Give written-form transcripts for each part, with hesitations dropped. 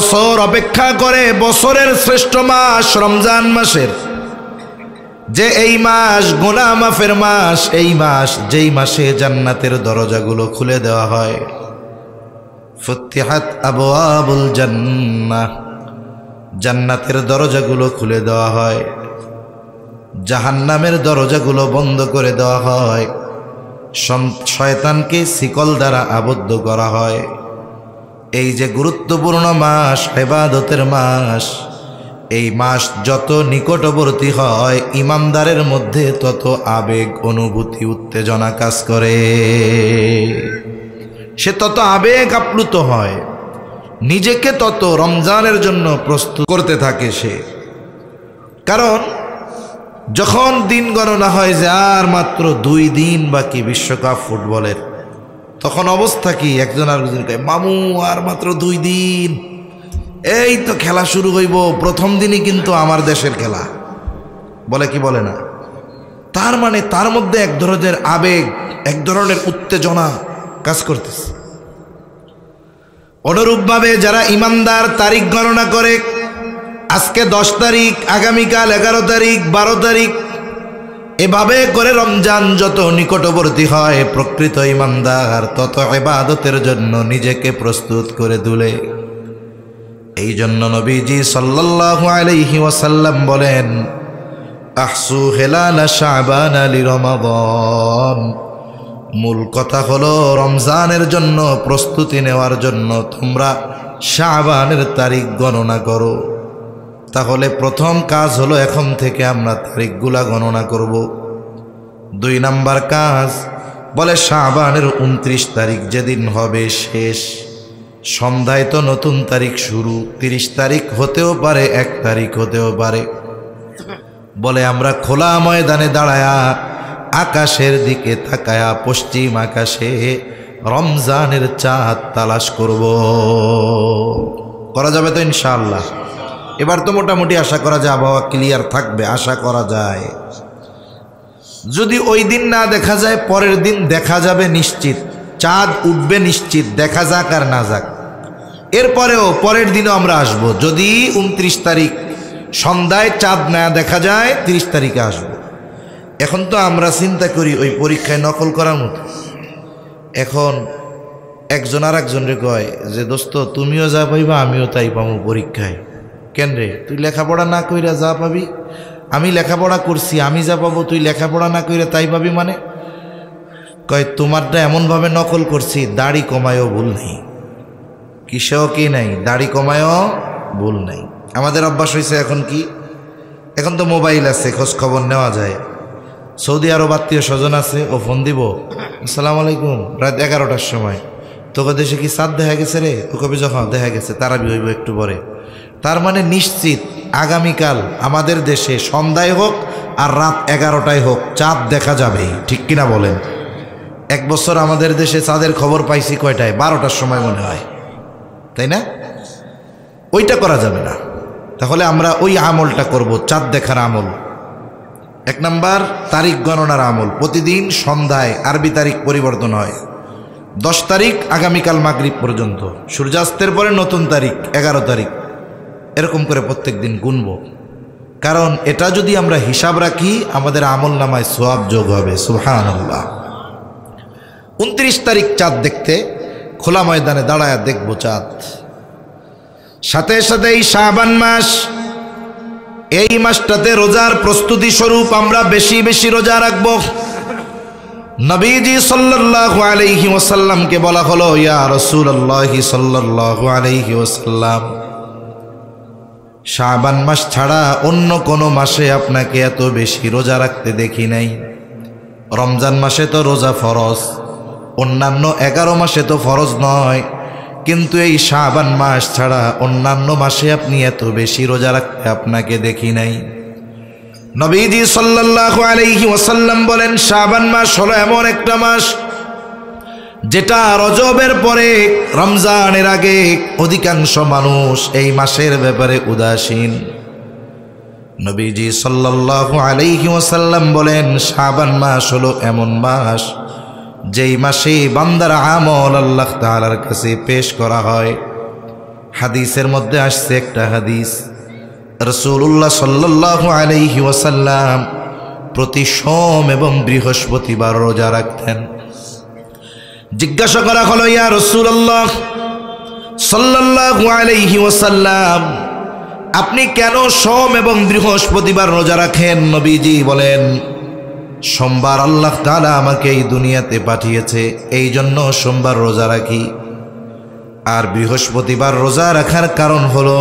বছর অপেক্ষা করে বছরের শ্রেষ্ঠ মাস রমজান মাসের, যে এই মাস গুনাহ মাফের মাস, এই মাস যেই মাসে জান্নাতের দরজাগুলো খুলে দেওয়া হয়। ফুতিহাত আবওয়াবুল জান্নাহ, জান্নাতের দরজাগুলো খুলে দেওয়া হয়, জাহান্নামের দরজাগুলো বন্ধ করে দেওয়া হয়, শয়তানকে শিকল দ্বারা আবদ্ধ করা হয়। এই যে গুরুত্বপূর্ণ মাস, ইবাদতের মাস, এই মাস যত নিকটবর্তী হয় ইমানদারের মধ্যে তত আবেগ, অনুভূতি, উত্তেজনা কাজ করে, সে তত আবেগ আপ্লুত হয়, নিজেকে তত রমজানের জন্য প্রস্তুত করতে থাকে সে। কারণ যখন দিন গণনা হয় যে আর মাত্র 2 দিন বাকি বিশ্বকাপ ফুটবলের, তখন অবস্থা কি? একজন আরেকজন কয়, মামু আর মাত্র 2 দিন, এই তো খেলা শুরু হইব, প্রথম দিনই কিন্তু আমার দেশের খেলা, বলে কি বলে না? তার মানে তার মধ্যে এক ধরনের আবেগ, এক ধরনের উত্তেজনা কাজ করতেছে। অনুরূপভাবে যারা ইমানদার তারিখ গণনা করে, আজকে 10 তারিখ, আগামীকাল 11 তারিখ, 12 তারিখ, এভাবে করে রমজান যত নিকটবর্তী হয় প্রকৃত ইমানদার তত ইবাদতের জন্য নিজেকে প্রস্তুত করে তোলে। এই জন্য নবীজি সাল্লাল্লাহু আলাইহি ওয়াসাল্লাম বলেন, আহসু হিলাল শাবান লিরমাদান, মূল কথা হলো রমজানের জন্য প্রস্তুতি নেওয়ার জন্য তোমরা শাবানের তারিখ গণনা করো। তাহলে প্রথম কাজ হলো এখন থেকে আমরা তারিখগুলা গণনা করব। 2 নাম্বার কাজ বলে শাবানের 29 তারিখ যেদিন হবে শেষ, সন্ধ্যায় তো নতুন তারিখ শুরু, 30 তারিখ হতেও পারে, 1 তারিখ হতেও পারে। বলে আমরা খোলা ময়দানে দাঁড়ায়া আকাশের দিকে তাকায়া পশ্চিম আকাশে রমজানের চাঁদ তালাশ করব। করা যাবে তো ইনশাআল্লাহ? এবার তো মোটামুটি আশা করা যায় আবহাওয়া ক্লিয়ার থাকবে, আশা করা যায়। যদি ওই দিন না দেখা যায় পরের দিন দেখা যাবে নিশ্চিত, চাঁদ উঠবে নিশ্চিত, দেখা যাক আর না যাক। এরপরেও পরের দিনও আমরা আসব। যদি 29 তারিখ সন্ধ্যায় চাঁদ না দেখা যায় 30 তারিখে আসব। এখন তো আমরা চিন্তা করি ওই পরীক্ষায় নকল করার মতো। এখন একজন আর একজনরে কয় যে দোস্ত তুমিও যা পাইবা আমিও তাই পাবো পরীক্ষায়। কেন রে, তুই লেখাপড়া না কইরা যা পাবি, আমি লেখাপড়া করছি, আমি যা পাবো তুই লেখাপড়া না কইরা তাই পাবি মানে? কয় তোমারটা এমনভাবে নকল করছি দাড়ি কমায়ও ভুল নেই, কিসেও কি নাই, দাড়ি কমায়ও ভুল নাই। আমাদের অভ্যাস হয়েছে এখন কি, এখন তো মোবাইল আছে, খোঁজ খবর নেওয়া যায়। সৌদি আরব আত্মীয় স্বজন আছে, ও ফোন দিব, আসসালামু আলাইকুম, রাত 11টার সময়, তোকে দেশে কি চাঁদ দেখা গেছে রে? ও কবি যখন দেখা গেছে, তারাবি হইব একটু পরে। তার মানে নিশ্চিত আগামীকাল আমাদের দেশে সন্ধ্যায় হোক আর রাত 11টায় হোক চাঁদ দেখা যাবেই, ঠিক কিনা বলেন? 1 বছর আমাদের দেশে চাঁদের খবর পাইছি কয়টায়? 12টার সময় মনে হয়, তাই না? ওইটা করা যাবে না। তাহলে আমরা ওই আমলটা করব, চাঁদ দেখার আমল। 1 নাম্বার তারিখ গণনার আমল, প্রতিদিন সন্ধ্যায় আরবি তারিখ পরিবর্তন হয়। 10 তারিখ আগামীকাল মাগরিব পর্যন্ত, সূর্যাস্তের পরে নতুন তারিখ 11 তারিখ, এরকম করে প্রত্যেক দিন গুনব। কারণ এটা যদি আমরা হিসাব রাখি আমাদের আমল নামায় সওয়াব যোগ হবে। সুবহানাল্লাহ। 29 তারিখ চাঁদ দেখতে খোলা ময়দানে দাঁড়ায় দেখব চাঁদ। সাথে সাথে এই শাবান মাস, এই মাসটাতে রোজার প্রস্তুতি স্বরূপ আমরা বেশি বেশি রোজা রাখব। নবীজি সাল্লাল্লাহু আলাইহি ওয়াসাল্লামকে বলা হলো, ইয়া রাসূলুল্লাহ সাল্লাল্লাহু আলাইহি ওয়াসাল্লাম, শাবান মাস ছাড়া অন্য কোনো মাসে আপনাকে এত বেশি রোজা রাখতে দেখি নাই। রমজান মাসে তো রোজা ফরজ, অন্যান্য 11 মাসে তো ফরজ নয়, কিন্তু এই শাবান মাস ছাড়া অন্যান্য মাসে আপনি এত বেশি রোজা রাখতে আপনাকে দেখি নাই। নবীজি সাল্লাল্লাহু আলাইহি ওয়াসাল্লাম বলেন, শাবান মাস হলো এমন একটা মাস যেটা রজবের পরে রমজানের আগে অধিকাংশ মানুষ এই মাসের ব্যাপারে উদাসীন। নবীজি সাল্লাল্লাহু আলাইহি ওয়াসাল্লাম বলেন, শাবান মাস হলো এমন মাস যেই মাসে বান্দার আমল আল্লাহ তাআলার কাছে পেশ করা হয়। হাদিসের মধ্যে আসছে একটা হাদিস, রাসূলুল্লাহ সাল্লাল্লাহু আলাইহি ওয়াসাল্লাম প্রতি সোম এবং বৃহস্পতিবার রোজা রাখতেন। জিজ্ঞাসা করা হলো, ইয়া রাসূলুল্লাহ সাল্লাল্লাহু আলাইহি ওয়াসাল্লাম, আপনি কেন সোম এবং বৃহস্পতিবার রোজা রাখেন? নবীজি বলেন, সোমবার আল্লাহ তাআলা আমাকে এই দুনিয়াতে পাঠিয়েছে, এই জন্য সোমবার রোজা রাখি। আর বৃহস্পতিবার রোজা রাখার কারণ হলো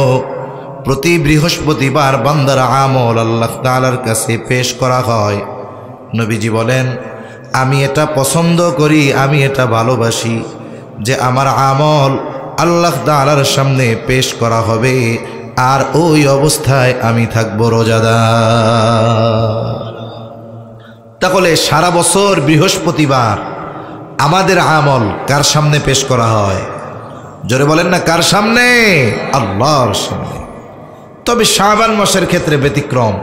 প্রতি বৃহস্পতিবার বান্দার আমল আল্লাহ তাআলার কাছে পেশ করা হয়। নবীজি বলেন, আমি এটা পছন্দ করি, আমি এটা ভালোবাসি যে আমার আমল আল্লাহ তাআলার সামনে পেশ করা হবে, আর ওই অবস্থায় আমি থাকব রোজাদার। তাহলে সারা বছর বৃহস্পতিবার আমাদের আমল কার সামনে পেশ করা হয়? জোরে বলেন না, কার সামনে? আল্লাহর সামনে। তবে শাবান মাসের ক্ষেত্রে ব্যতিক্রম।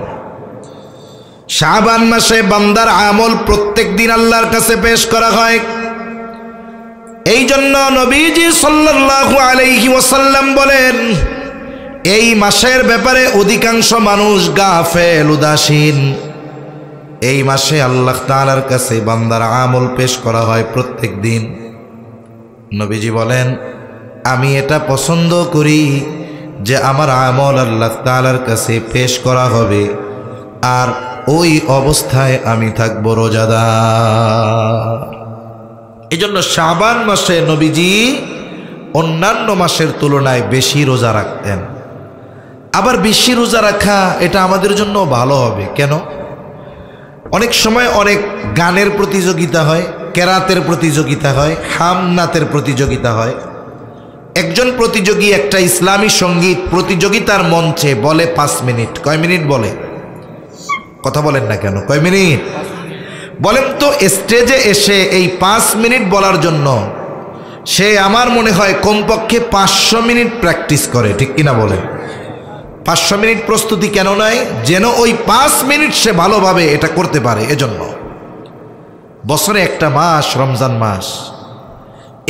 শাবান মাসে বান্দার আমল প্রত্যেক দিন আল্লাহর কাছে পেশ করা হয়। এই জন্য নবীজি সাল্লাল্লাহু আলাইহি ওয়াসাল্লাম বলেন, এই মাসের ব্যাপারে অধিকাংশ মানুষ গাফেল, উদাসীন। এই মাসে আল্লাহ তাআলার কাছে বান্দার আমল পেশ করা হয় প্রত্যেক দিন। নবীজি বলেন, আমি এটা পছন্দ করি যে আমার আমল আল্লাহ তাআলার কাছে পেশ করা হবে, আর ওই অবস্থায় আমি থাকব রোজাদার। এই জন্য শাবান মাসে নবীজি অন্যান্য মাসের তুলনায় বেশি রোজা রাখতেন। আবার বেশি রোজা রাখা এটা আমাদের জন্য ভালো হবে। কেন? অনেক সময় অনেক গানের প্রতিযোগিতা হয়, কেরাতের প্রতিযোগিতা হয়, হামনাতের প্রতিযোগিতা হয়। একজন প্রতিযোগী একটা ইসলামী সঙ্গীত প্রতিযোগিতার মঞ্চে বলে 5 মিনিট। কয় মিনিট বলে? কথা বলেন না কেন? কয় মিনিট বলেন তো? স্টেজে এসে এই 5 মিনিট বলার জন্য সে আমার মনে হয় কমপক্ষে 500 মিনিট প্র্যাকটিস করে, ঠিক কিনা বলেন? 500 মিনিট প্রস্তুতি কেন নয়? যেন ওই 5 মিনিট সে ভালোভাবে এটা করতে পারে। এজন্য বছরে একটা মাস রমজান মাস,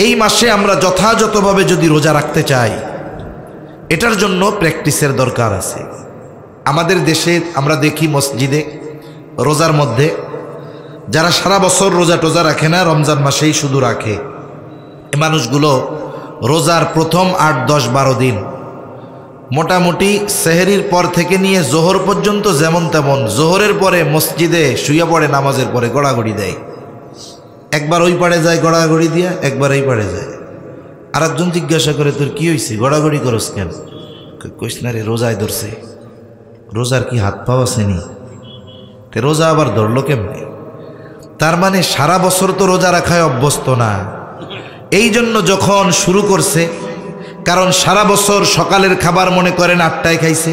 এই মাসে আমরা যথাযথভাবে যদি রোজা রাখতে চাই, এটার জন্য প্র্যাকটিসের দরকার আছে। আমাদের দেশে আমরা দেখি মসজিদে রোজার মধ্যে যারা সারা বছর রোজা টোজা রাখে না, রমজান মাসেই শুধু রাখে, এই মানুষগুলো রোজার প্রথম 8, 10, 12 দিন মোটামুটি সেহরির পর থেকে নিয়ে জোহর পর্যন্ত যেমন তেমন, জোহরের পরে মসজিদে শুয়ে পড়ে, নামাজের পরে গড়াগড়ি দেয়। একবার ওই পাড়ে যায় গড়াগড়ি দিয়া, একবার এই পাড়ে যায়। আর একজন জিজ্ঞাসা করে, তোর কি হয়েছে, গড়াগড়ি করস কেন? কইস না রে, রোজায় ধরছে। রোজার কি হাত পাওয়া আসেনি? তে রোজা আবার ধরলো কেমনে? তার মানে সারা বছর তো রোজা রাখায় অভ্যস্ত না। এই জন্য যখন শুরু করছে, কারণ সারা বছর সকালের খাবার মনে করেন 8টায় খাইছে,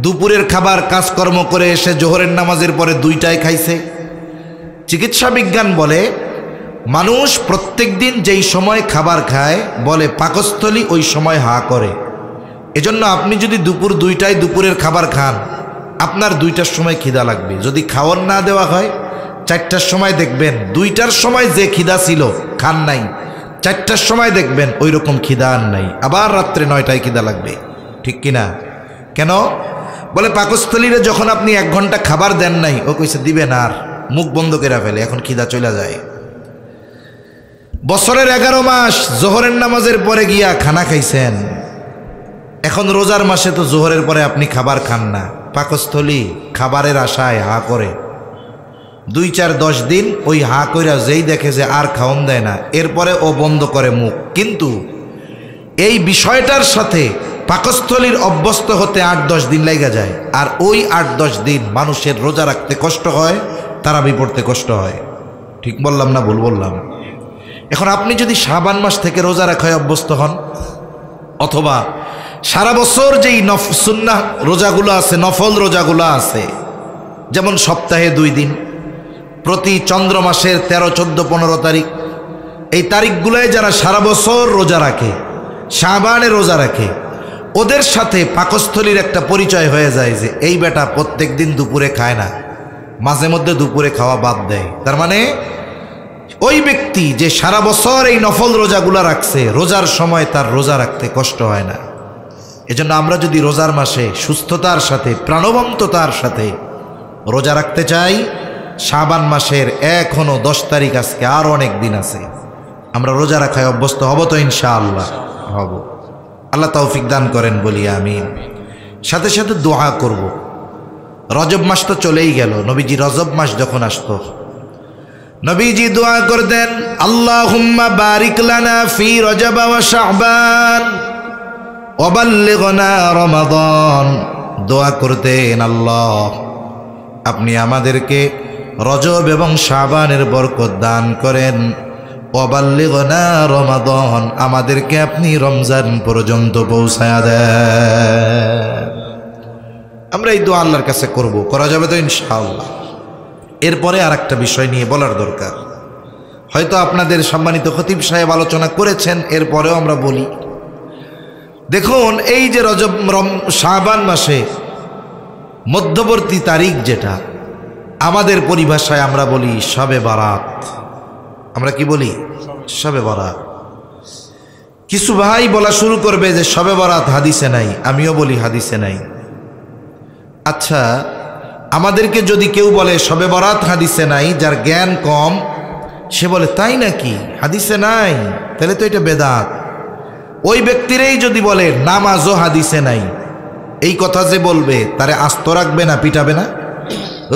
দুপুরের খাবার কাজকর্ম করে এসে জোহরের নামাজের পরে 2টায় খাইছে। চিকিৎসা বিজ্ঞান বলে মানুষ প্রত্যেক দিন যেই সময় খাবার খায়, বলে পাকস্থলী ওই সময় হা করে। এজন্য আপনি যদি দুপুর 2টায় দুপুরের খাবার খান, আপনার 2টার সময় খিদা লাগবে। যদি খাওয়ার না দেওয়া হয় 4টার সময়, দেখবেন 2টার সময় যে খিদা ছিল খান নাই, 4টার সময় দেখবেন ওই রকম খিদা আর নাই, আবার রাত্রে 9টায় খিদা লাগবে, ঠিক কিনা? কেন? বলে পাকস্থলীরে যখন আপনি 1 ঘন্টা খাবার দেন নাই, ও কইছে দিবেন, আর মুখ বন্ধ করে ফেলে, এখন খিদা চলে যায়। বছরের 11 মাস জোহরের নামাজের পরে গিয়া খানা খাইছেন, এখন রোজার মাসে তো জোহরের পরে আপনি খাবার খান না, পাকস্থলী খাবারের আশায় হা করে। 2, 4, 10 দিন ওই হা কইরা যেই দেখে যে আর খাওন দেয় না, এরপরে ও বন্ধ করে মুখ। কিন্তু এই বিষয়টার সাথে পাকস্থলীর অভ্যস্ত হতে 8-10 দিন লেগে যায়, আর ওই 8-10 দিন মানুষের রোজা রাখতে কষ্ট হয়, তারাবি পড়তে কষ্ট হয়। ঠিক বললাম না ভুল বললাম? এখন আপনি যদি শাবান মাস থেকে রোজা রাখায় অভ্যস্ত হন, অথবা সারা বছর যেই সুন্নাহ রোজাগুলো আছে, নফল রোজাগুলো আছে, যেমন সপ্তাহে 2 দিন, প্রতি চন্দ্র মাসের 13, 14, 15 তারিখ, এই তারিখগুলোয় যারা সারা বছর রোজা রাখে, শাবানে রোজা রাখে, ওদের সাথে পাকস্থলীর একটা পরিচয় হয়ে যায় যে এই বেটা প্রত্যেক দিন দুপুরে খায় না, মাঝে মধ্যে দুপুরে খাওয়া বাদ দেয়। তার মানে ওই ব্যক্তি যে সারা বছর এই নফল রোজাগুলা রাখছে, রোজার সময় তার রোজা রাখতে কষ্ট হয় না। এজন্য আমরা যদি রোজার মাসে সুস্থতার সাথে প্রাণবন্ততার সাথে রোজা রাখতে চাই, শাবান মাসের এখনো 10 তারিখ, আজকে আরও অনেক দিন আছে, আমরা রোজা রাখায় অভ্যস্ত হব তো ইনশাআল্লাহ? হব। আল্লাহ তৌফিক দান করেন বলি আমিন। সাথে সাথে দোয়া করব। রজব মাস তো চলেই গেল, নবীজি রজব মাস যখন আসতো নবীজি দোয়া করতেন, আল্লাহুম্মা বারিক লানা ফি রজব ওয়া শাবান ওয়া বাল্লিগনা রমাদান। দোয়া করতেন, আল্লাহ আপনি আমাদেরকে রজব এবং শাবানের বরকত দান করেন, ওয়া বাল্লিগনা রমাদান, আমাদেরকে আপনি রমজান পর্যন্ত পৌঁছায়া দেন। আমরা এই দোয়া আল্লাহর কাছে করব, করা যাবে তো ইনশাআল্লাহ। এরপরে আর একটা বিষয় নিয়ে বলার দরকার, হয়তো আপনাদের সম্মানিত খতিব সাহেব আলোচনা করেছেন, এরপরেও আমরা বলি। দেখুন, এই যে রজব শাবান মাসে মধ্যবর্তী তারিখ, যেটা আমাদের পরিভাষায় আমরা বলি শবে বারাত। আমরা কি বলি? শবে বারাত। কিছু ভাই বলা শুরু করবে যে শবে বারাত হাদিসে নাই, আমিও বলি হাদিসে নাই। আচ্ছা, আমাদেরকে যদি কেউ বলে শবে বরাত হাদিসে নাই, যার জ্ঞান কম, সে বলে তাই নাকি, হাদিসে নাই, তাহলে তো এটা বেদাত। ওই ব্যক্তিরাই যদি বলে নামাজও হাদিসে নাই, এই কথা যে বলবে তারে আস্ত রাখবে না, পিটাবে না?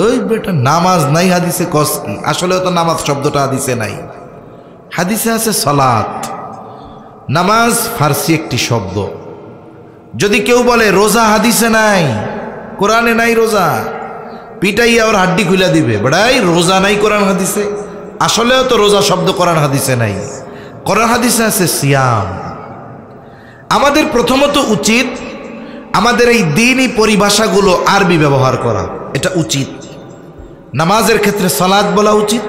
ওই বেটা নামাজ নাই হাদিসে কস কি? আসলেও তো নামাজ শব্দটা হাদিসে নাই, হাদিসে আছে সালাত। নামাজ ফার্সি একটি শব্দ। যদি কেউ বলে রোজা হাদিসে নাই, কোরআনে নাই রোজা, পিটাইয়া ওর হাড্ডি খুলে দিবে, বেড়াই রোজা নাই কোরআন হাদিসে। আসলেও তো রোজা শব্দ কোরআন হাদিসে নাই, কোরআন হাদিসে আছে সিয়াম। আমাদের প্রথমত উচিত আমাদের এই দ্বীনি পরিভাষাগুলো আরবি ব্যবহার করা, এটা উচিত। নামাজের ক্ষেত্রে সালাত বলা উচিত,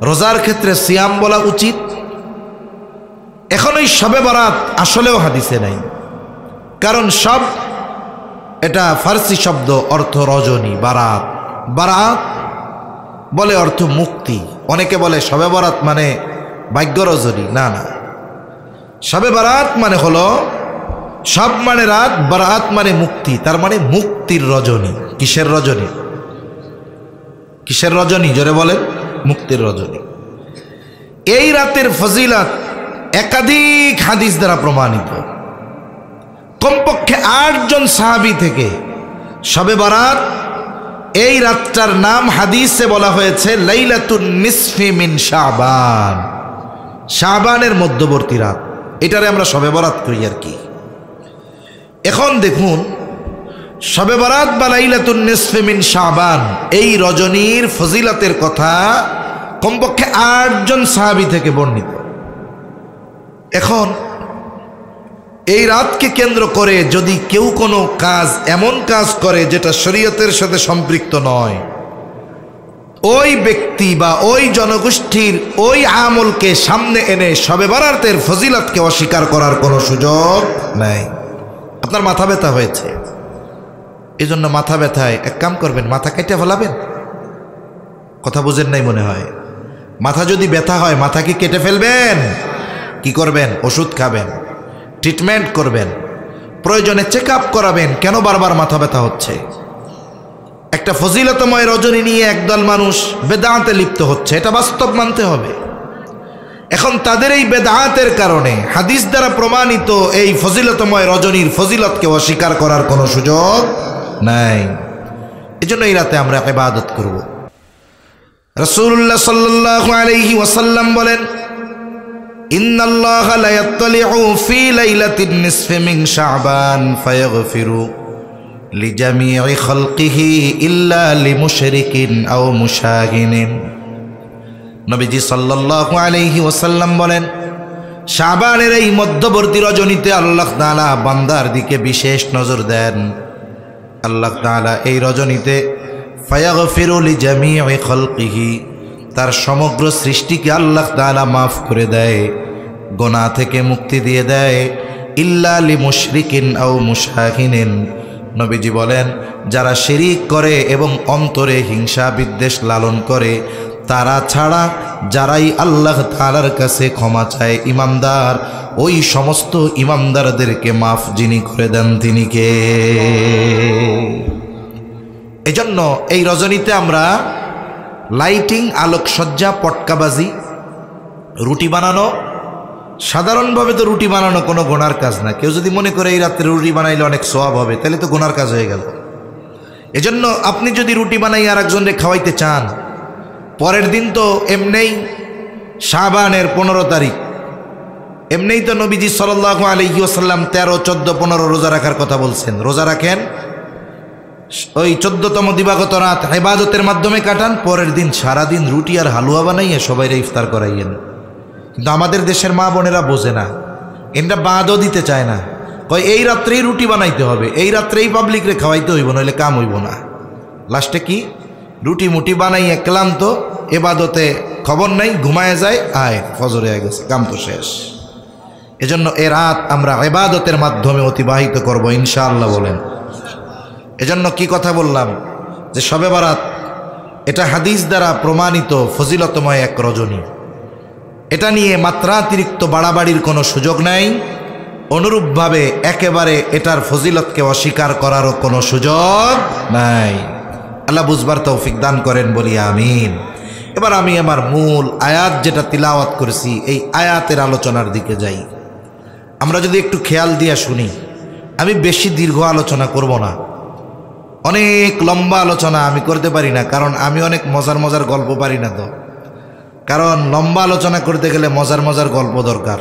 রোজার ক্ষেত্রে সিয়াম বলা উচিত। এখন এই শবে বরাত আসলেও হাদিসে নাই, কারণ সব এটা ফার্সি শব্দ, অর্থ রজনী, বারাত। বারাত বলে অর্থ মুক্তি। অনেকে বলে শবে বরাত মানে ভাগ্য রজনী, না না, শবে বরাত মানে হলো সব মানে রাত, বরাত মানে মুক্তি, তার মানে মুক্তির রজনী। কিসের রজনী? কিসের রজনী? জোরে বলেন। মুক্তির রজনী। এই রাতের ফজিলত একাধিক হাদিস দ্বারা প্রমাণিত। কমপক্ষে 8 জন সাহাবী থেকে শবে বরাত, এই রাতটার নাম হাদিসে বলা হয়েছে লাইলাতুন নিসফি মিন শাবান, শাবানের মধ্যবর্তী রাত। এটারে আমরা শবে বরাত করি আর কি। এখন দেখুন, শবে বরাত বা লাইলাতুন নিসফি মিন শাবান, এই রজনীর ফজিলতের কথা কমপক্ষে 8 জন সাহাবী থেকে বর্ণিত। এখন এই রাতকে কেন্দ্র করে যদি কেউ কোনো কাজ, এমন কাজ করে যেটা শরীয়তের সাথে সম্পৃক্ত নয়, ওই ব্যক্তি বা ওই জনগোষ্ঠীর ওই আমলকে সামনে এনে শবে বরাতের ফজিলতকে অস্বীকার করার কোনো সুযোগ নাই। আপনার মাথা ব্যথা হয়েছে, এই জন্য মাথা ব্যথায় এক কাম করবেন, মাথা কেটে ফেলাবেন। কথা বুঝেন নাই মনে হয়। মাথা যদি ব্যথা হয়, মাথা কি কেটে ফেলবেন? কি করবেন? ওষুধ খাবেন, ট্রিটমেন্ট করবেন, প্রয়োজনে চেক আপ করাবেন, কেন বারবার মাথা ব্যথা হচ্ছে। একটা ফজিলতময় রজনী নিয়ে একদল মানুষ বেদাতে লিপ্ত হচ্ছে, এটা বাস্তব মানতে হবে। এখন তাদের এই বেদাতের কারণে হাদিস দ্বারা প্রমাণিত এই ফজিলতময় রজনীর ফজিলতকে অস্বীকার করার কোনো সুযোগ নাই। এজন্য এই রাতে আমরা ইবাদত করব। রাসূলুল্লাহ সাল্লাল্লাহু আলাইহি ওয়াসাল্লাম বলেন, ইন্নাল্লাহা লা ইয়াত্তালিউ ফি লাইলাতিন নিসফি মিন শাবান ফায়াগফিরু লিজামিই খালকিহি ইল্লা লিমুশরিকিন আও মুশাহিনিন। নবীজি সাল্লাল্লাহু আলাইহি ওয়াসাল্লাম বলেন, শাবানের এই মধ্যবর্তী রজনীতে আল্লাহ তাআলা বান্দার দিকে বিশেষ নজর দেন। আল্লাহ তাআলা এই রজনীতে ফায়াগফিরু লিজামিই খালকিহি, তার সমগ্র সৃষ্টিকে আল্লাহ তাআলা মাফ করে দেয়, গুনাহ থেকে মুক্তি দিয়ে দেয়। ইল্লা লিমুশরিকিন আও মুশাহিনিন, নবীজি বলেন যারা শিরিক করে এবং অন্তরে হিংসা বিদ্বেষ লালন করে, তারা ছাড়া যারাই আল্লাহ তাআলার কাছে ক্ষমা চায় ইমানদার, ওই সমস্ত ইমানদারদেরকে মাফ যিনি করে দেন তিনি কে? এজন্য এই রজনীতে আমরা লাইটিং, আলোকসজ্জা, পটকাবাজি, রুটি বানানো, সাধারণভাবে তো রুটি বানানো কোনো গুনার কাজ না। কেউ যদি মনে করে এই রাত্রে রুটি বানাইলে অনেক সওয়াব হবে, তাহলে তো গুনার কাজ হয়ে গেল। এজন্য আপনি যদি রুটি বানাই আর একজনকে খাওয়াইতে চান, পরের দিন তো এমনিই শাবানের 15 তারিখ, এমনিই তো নবীজি সাল্লাল্লাহু আলাইহি ওয়াসাল্লাম 13, 14, 15 রোজা রাখার কথা বলছেন। রোজা রাখেন, ওই 14তম দিবাগত রাত ইবাদতের মাধ্যমে কাটান, পরের দিন সারাদিন রুটি আর হালুয়া বানাইয়ে সবাইরে ইফতার করাইয়েন। কিন্তু আমাদের দেশের মা বোনেরা বোঝে না, এনরা বাদও দিতে চায় না, কয় এই রাত্রেই রুটি বানাইতে হবে, এই রাত্রেই পাবলিকরে খাওয়াইতে হইব, নইলে কাম হইব না। লাস্টে কি রুটি মুটি বানাইয়ে ক্লান্ত, এবাদতে খবর নাই, ঘুমায় যায়, আয় ফজরে হয়ে গেছে, কাম তো শেষ। এজন্য এ রাত আমরা ইবাদতের মাধ্যমে অতিবাহিত করব ইনশাআল্লাহ বলেন। এজন্য কি কথা বললাম যে শবে বারাত এটা হাদিস দ্বারা প্রমাণিত ফজিলতময় এক রজনী, এটা নিয়ে মাত্রাতিরিক্ত বাড়াবাড়ির কোনো সুযোগ নাই। অনুরূপভাবে একেবারে এটার ফজিলতকে অস্বীকার করারও কোনো সুযোগ নাই। আল্লাহ বুঝবার তৌফিক দান করেন, বলি আমিন। এবার আমি আমার মূল আয়াত যেটা তিলাওয়াত করেছি, এই আয়াতের আলোচনার দিকে যাই। আমরা যদি একটু খেয়াল দিয়ে শুনি, আমি বেশি দীর্ঘ আলোচনা করব না, অনেক লম্বা আলোচনা আমি করতে পারি না, কারণ আমি অনেক মজার মজার গল্প পারি না। তো কারণ লম্বা আলোচনা করতে গেলে মজার মজার গল্প দরকার।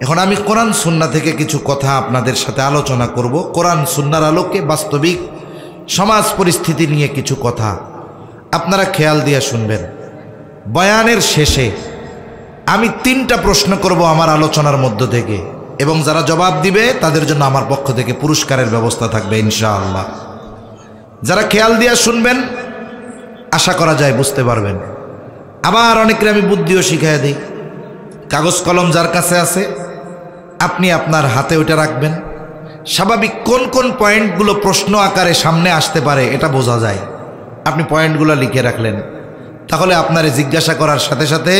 এখন আমি কোরআন সুন্নাহ থেকে কিছু কথা আপনাদের সাথে আলোচনা করব, কোরআন সুন্নাহর আলোকে বাস্তবিক সমাজ পরিস্থিতি নিয়ে কিছু কথা আপনারা খেয়াল দিয়ে শুনবেন। বয়ানের শেষে আমি 3টা প্রশ্ন করব আমার আলোচনার মধ্য থেকে, এবং যারা জবাব দিবে তাদের জন্য আমার পক্ষ থেকে পুরস্কারের ব্যবস্থা থাকবে ইনশাআল্লাহ। যারা খেয়াল দিয়ে শুনবেন আশা করা যায় বুঝতে পারবেন। আবার অনেকের আমি বুদ্ধিও শিখাই দিই। কাগজ কলম যার কাছে আছে আপনি আপনার হাতে ওইটা রাখবেন। স্বাভাবিক কোন কোন পয়েন্টগুলো প্রশ্ন আকারে সামনে আসতে পারে এটা বোঝা যায়। আপনি পয়েন্টগুলো লিখে রাখলেন, তাহলে আপনারে জিজ্ঞাসা করার সাথে সাথে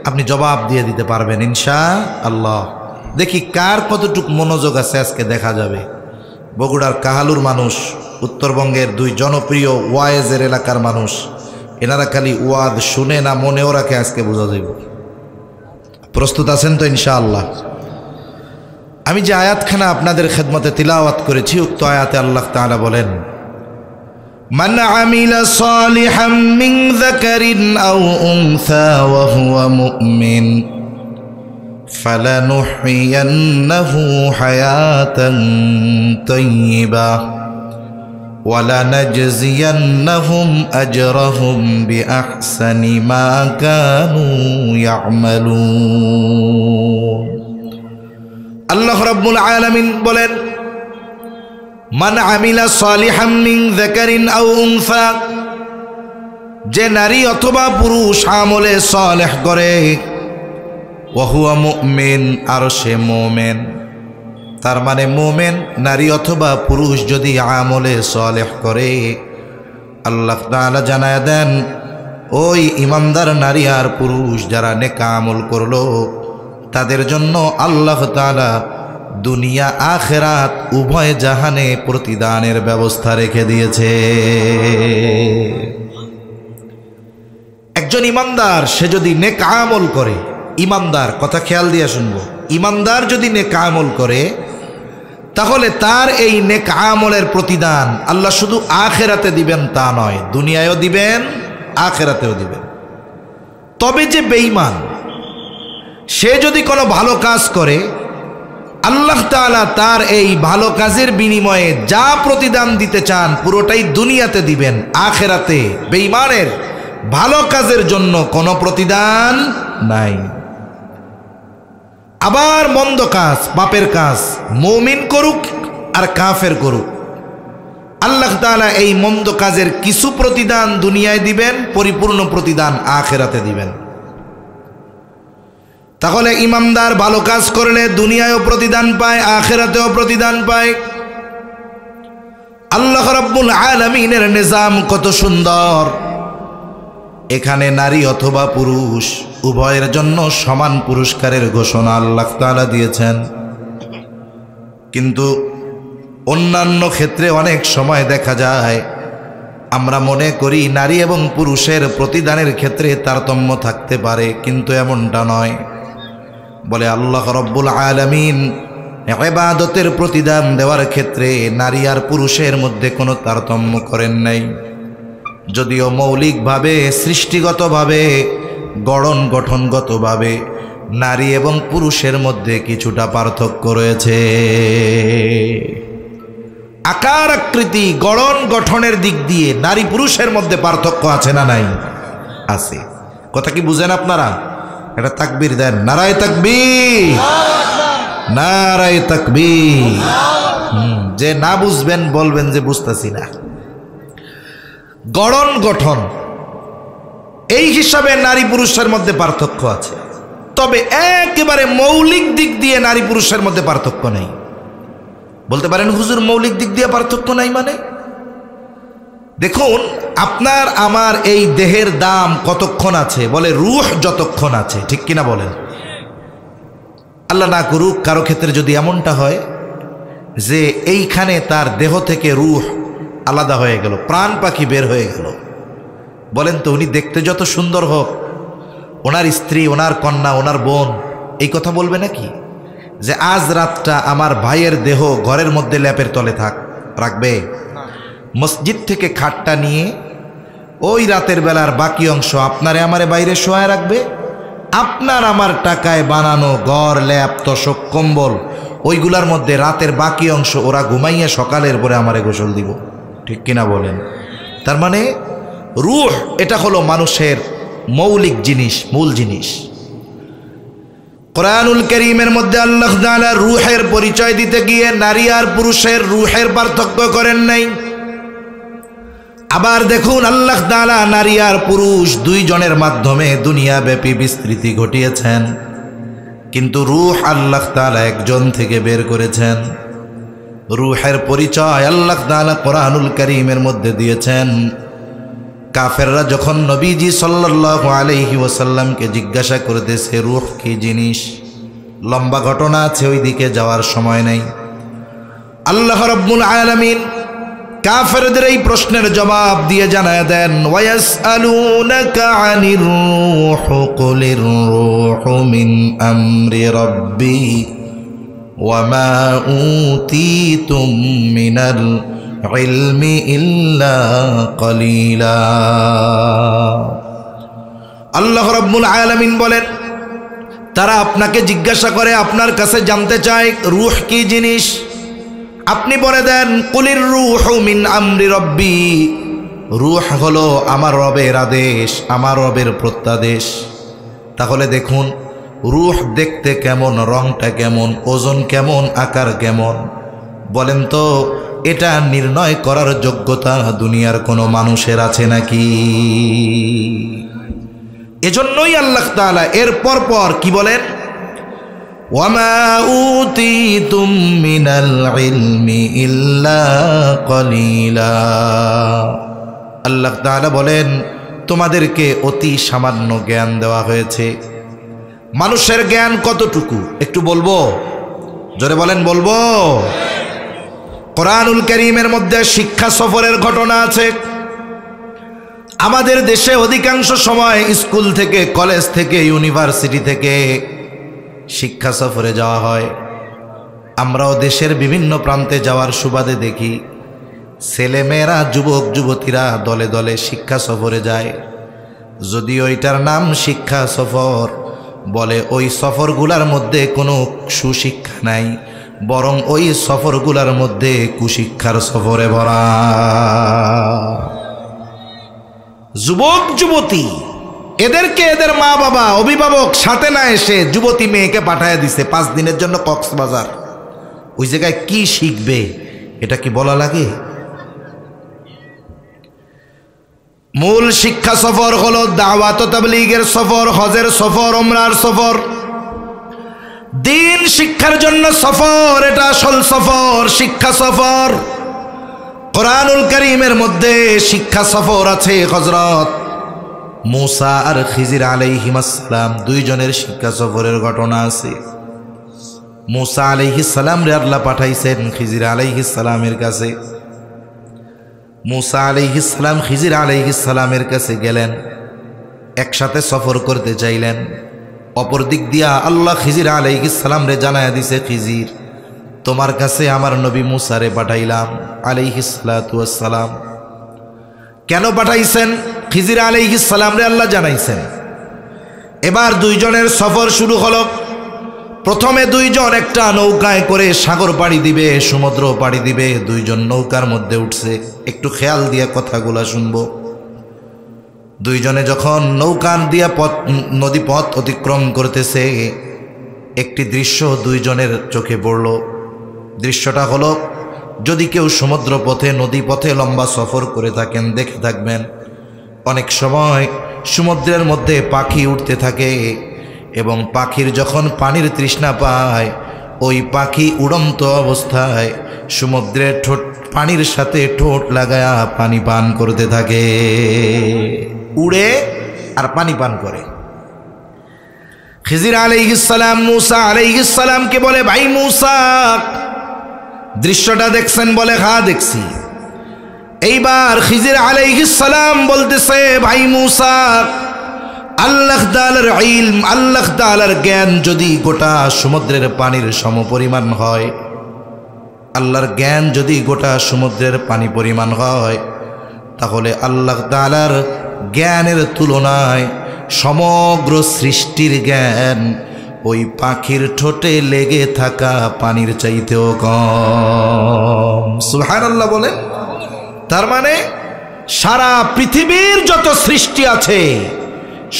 আপনি জবাব দিয়ে দিতে পারবেন ইনশাআল্লাহ। দেখি কার কতটুক মনোযোগ আছে আজকে দেখা যাবে। বগুড়ার কাহালুর মানুষ, উত্তরবঙ্গের 2 জনপ্রিয় ওয়াইজের এলাকার মানুষ, এনারা খালি ওয়াজ শুনে না মনেও রাখে, আজকে বোঝা যাবে। প্রস্তুত আছেন তো ইনশাআল্লাহ? আমি যে আয়াতখানা আপনাদের খেদমতে তিলাওয়াত করেছি, উক্ত আয়াতে আল্লাহ তাআলা বলেন, মান আমিলা সালিহাম মিন যাকারিন আও উনসা ওয়া হুয়া মুমিন ফালানুহইয়ান্নাহু হায়াতান তাইয়্যিবাহ وَلَنَجْزِيَنَّهُمْ أَجْرَهُمْ بِأَحْسَنِ مَا كَانُوا يَعْمَلُونَ। আল্লাহ রাব্বুল আলামিন বলেন, মান আমিলা সালিহাম মিন যাকারিন আও উনসা, যে নারী অথবা পুরুষ আমলে সালেহ করে, ওয়া হুয়া মুমিন, আর সে মুমিন। তার মানে মোমেন নারী অথবা পুরুষ যদি আমলে সালেহ করে, আল্লাহ তাআলা জানায় দেন ওই ইমানদার নারী আর পুরুষ যারা নেক আমল করলো তাদের জন্য আল্লাহ তাআলা দুনিয়া আখিরাত উভয় জাহানে প্রতিদানের ব্যবস্থা রেখে দিয়েছে। একজন ইমানদার সে যদি নেক আমল করে, ইমানদার কথা খেয়াল দিয়ে শুনবো, ইমানদার যদি নেক আমল করে তাহলে তার এই নেক আমলের প্রতিদান আল্লাহ শুধু আখিরাতে দিবেন তা নয়, দুনিয়ায়ও দিবেন আখিরাতেও দিবেন। তবে যে বেঈমান সে যদি কোনো ভালো কাজ করে, আল্লাহ তাআলা তার এই ভালো কাজের বিনিময়ে যা প্রতিদান দিতে চান পুরোটাই দুনিয়াতে দিবেন, আখিরাতে বেঈমানের ভালো কাজের জন্য কোনো প্রতিদান নাই। আবার মন্দ কাজ, পাপের কাজ মুমিন করুক আর কাফের করুক, আল্লাহ তাআলা এই মন্দ কাজের কিছু প্রতিদান দুনিয়ায় দিবেন, পরিপূর্ণ প্রতিদান আখিরাতে দিবেন। তাহলে ইমানদার ভালো কাজ করলে দুনিয়ায়ও প্রতিদান পায়, আখিরাতেও প্রতিদান পায়। আল্লাহ রাব্বুল আলামিনের নিজাম কত সুন্দর। এখানে নারী অথবা পুরুষ উভয়ের জন্য সমান পুরস্কারের ঘোষণা আল্লাহ তাআলা দিয়েছেন। কিন্তু অন্যান্য ক্ষেত্রে অনেক সময় দেখা যায় আমরা মনে করি নারী এবং পুরুষের প্রতিদানের ক্ষেত্রে তারতম্য থাকতে পারে, কিন্তু এমনটা নয়। বলে আল্লাহ রব্বুল আলামিন ইবাদতের প্রতিদান দেওয়ার ক্ষেত্রে নারী আর পুরুষের মধ্যে কোনো তারতম্য করেন নাই। যদিও মৌলিকভাবে, সৃষ্টিগতভাবে, গঠনগতভাবে নারী এবং পুরুষের মধ্যে কিছুটা পার্থক্য রয়েছে। আকার আকৃতি, গঠনের দিক দিয়ে নারী পুরুষের মধ্যে পার্থক্য আছে না নাই? আছে। কথা কি বুঝেন আপনারা? এটা তাকবীর দেন, নারায়ে তাকবীর, নারায়ে তাকবীর। যে না বুঝবেন বলবেন যে বুঝতেছি না। গঠন এই হিসাবে নারী পুরুষের মধ্যে পার্থক্য আছে, তবে একেবারে মৌলিক দিক দিয়ে নারী পুরুষের মধ্যে পার্থক্য নেই। বলতে পারেন হুজুর মৌলিক দিক দিয়ে পার্থক্য নাই মানে? দেখুন, আপনার আমার এই দেহের দাম কতক্ষণ আছে? বলে রূহ যতক্ষণ আছে, ঠিক কিনা বলেন? আল্লাহ না করুক কারো ক্ষেত্রে যদি এমনটা হয় যে এইখানে তার দেহ থেকে রূহ আলাদা হয়ে গেল, প্রাণ পাখি বের হয়ে গেল, বলেন তো উনি দেখতে যত সুন্দর হোক, ওনার স্ত্রী, ওনার কন্যা, ওনার বোন এই কথা বলবে নাকি যে আজ রাতটা আমার ভাইয়ের দেহ ঘরের মধ্যে ল্যাপের তলে রাখবে? মসজিদ থেকে খাটটা নিয়ে ওই রাতের বেলার বাকি অংশ আপনারে আমারে বাইরে শোয়ায় রাখবে। আপনার আমার টাকায় বানানো ঘর, ল্যাপ, তোশক, কম্বল ওইগুলার মধ্যে রাতের বাকি অংশ ওরা ঘুমাইয়া সকালের পরে আমারে গোসল দিব, ঠিক কিনা বলেন? তার মানে রূহ এটা হলো মানুষের মৌলিক জিনিস, মূল জিনিস। কোরআনুল কারীমের মধ্যে আল্লাহ তাআলা রূহের পরিচয় দিতে গিয়ে নারী আর পুরুষের রূহের পার্থক্য করেন নাই। আবার দেখুন আল্লাহ তাআলা নারী আর পুরুষ দুইজনের মাধ্যমে দুনিয়াব্যাপী বিস্তৃতি ঘটিয়েছেন, কিন্তু রূহ আল্লাহ তাআলা একজন থেকে বের করেছেন। রূহের পরিচয় আল্লাহ তাআলা কোরআনুল কারীমের মধ্যে দিয়েছেন। কাফেররা যখন নবীজি সাল্লাল্লাহু আলাইহি ওয়াসাল্লামকে জিজ্ঞাসা করতেছে রূহ কি জিনিস, লম্বা ঘটনা আছে, ওই দিকে যাওয়ার সময় নেই। আল্লাহ রাব্বুল আলামিন কাফেরদের এই প্রশ্নের জবাব দিয়ে জানায় দেন, ওয়ায়াসআলুনাকা আনির রূহ কুলির রূহু মিন আমরি রাব্বি ওয়া মা উতীতুম মিনাল ইলমি ইল্লা কলিলা। আল্লাহ রাব্বুল আলামিন বলেন, তারা আপনাকে জিজ্ঞাসা করে, আপনার কাছে জানতে চায় রূহ কি জিনিস। আপনি বলে দেন, কুলির রূহু মিন আমরি রব্বি, রূহ হলো আমার রবের আদেশ, আমার রবের প্রত্যাদেশ। তাহলে দেখুন রূহ দেখতে কেমন, রংটা কেমন, ওজন কেমন, আকার কেমন, বলেন তো এটা নির্ণয় করার যোগ্যতা দুনিয়ার কোনো মানুষের আছে নাকি? এজন্যই আল্লাহ তাআলা এর পর কি বলেন, ওয়ামা উতীতুম মিনাল ইলমি ইল্লা কলিলা। আল্লাহ তাআলা বলেন, তোমাদেরকে অতি সামান্য জ্ঞান দেওয়া হয়েছে। মানুষের জ্ঞান কতটুকু একটু বলবো? জোরে বলেন, বলবো? কোরআনুল কারীমের মধ্যে শিক্ষা সফরের ঘটনা আছে। আমাদের দেশে অধিকাংশ সময় স্কুল থেকে, কলেজ থেকে, ইউনিভার্সিটি থেকে শিক্ষা সফরে যাওয়া হয়। আমরাও দেশের বিভিন্ন প্রান্তে যাওয়ার সুবাদে দেখি ছেলেমেয়েরা, যুবক যুবতীরা দলে দলে শিক্ষা সফরে যায়। যদিও এটার নাম শিক্ষা সফর, বলে ওই সফরগুলার মধ্যে কোনো সুশিক্ষা নাই, বরং ওই সফরগুলার মধ্যে কুশিক্ষার সফরে ভরা। যুবক যুবতী এদেরকে এদের মা বাবা, অভিভাবক সাথে না এসে যুবতী মেয়েকে পাঠায় দিছে 5 দিনের জন্য কক্সবাজার। ওই জায়গায় কি শিখবে এটা কি বলা লাগে? মূল শিক্ষা সফর হলো দাওয়াত ও তাবলীগের সফর, হজের সফর, উমরার সফর, দিন শিক্ষার জন্য সফর। এটা আসল সফর, শিক্ষা সফর। কোরআনুল কারীমের মধ্যে শিক্ষা সফর আছে হযরত মূসা আর খিজির আলাইহিস সালাম দুইজনের শিক্ষা সফরের ঘটনা আছে। মূসা আলাইহিস সালাম রে আল্লাহ পাঠাইছেন খিজির আলাইহিস সালামের কাছে। মূসা আলাইহিস সালাম খিজির আলাইহিস সালামের কাছে গেলেন, একসাথে সফর করতে চাইলেন। অপর দিক দিয়া আল্লাহ খিজির আলাইহিস সালাম রে জানায়া দিছে, খিজির তোমার কাছে আমার নবী মূসা রে পাঠাইলাম আলাইহিস সালাতু ওয়াস সালাম। কেন পাঠাইছেন? খিজির আলাইহিস সালাম রে আল্লাহ জানাইছেন। এবার দুইজনের সফর শুরু হলো। প্রথমে দুইজন একটা নৌকায় করে সাগর পাড়ি দিবে, সমুদ্র পাড়ি দিবে। দুইজন নৌকার মধ্যে উঠছে, একটু খেয়াল দিয়ে কথাগুলা শুনবো। দুইজনে যখন নৌকার দিয়া নদী পথ অতিক্রম করতেছে, একটি দৃশ্য দুইজনের চোখে পড়ল। দৃশ্যটা হলো, যদি কেউ সমুদ্র পথে নদী পথে লম্বা সফর করে থাকেন দেখে থাকবেন, অনেক সময় সমুদ্রের মধ্যে পাখি উঠতে থাকে এবং পাখির যখন পানির তৃষ্ণা পায়, ওই পাখি উড়ন্ত অবস্থায় সমুদ্রের পানির সাথে ঠোঁট লাগায়া পানি পান করতে থাকে, উড়ে আর পানি পান করে। খিজির আলাইহিস সালাম মূসা আলাইহিস সালামকে বলে, ভাই মূসা দৃশ্যটা দেখছেন? বলে, হ্যাঁ দেখছি। এইবার খিজির আলাইহিস সালাম বলতেছে, ভাই মূসা আল্লাহ তাআলার ইলম, আল্লাহ তাআলার জ্ঞান যদি গোটা সমুদ্রের পানির সমপরিমাণ হয়, আল্লাহর জ্ঞান যদি গোটা সমুদ্রের পানি পরিমাণ হয়, তাহলে আল্লাহ তাআলার জ্ঞানের তুলনায় সমগ্র সৃষ্টির জ্ঞান ওই পাখির ঠোঁটে লেগে থাকা পানির চাইতেও কম। সুবহানাল্লাহ বলেন। তার মানে সারা পৃথিবীর যত সৃষ্টি আছে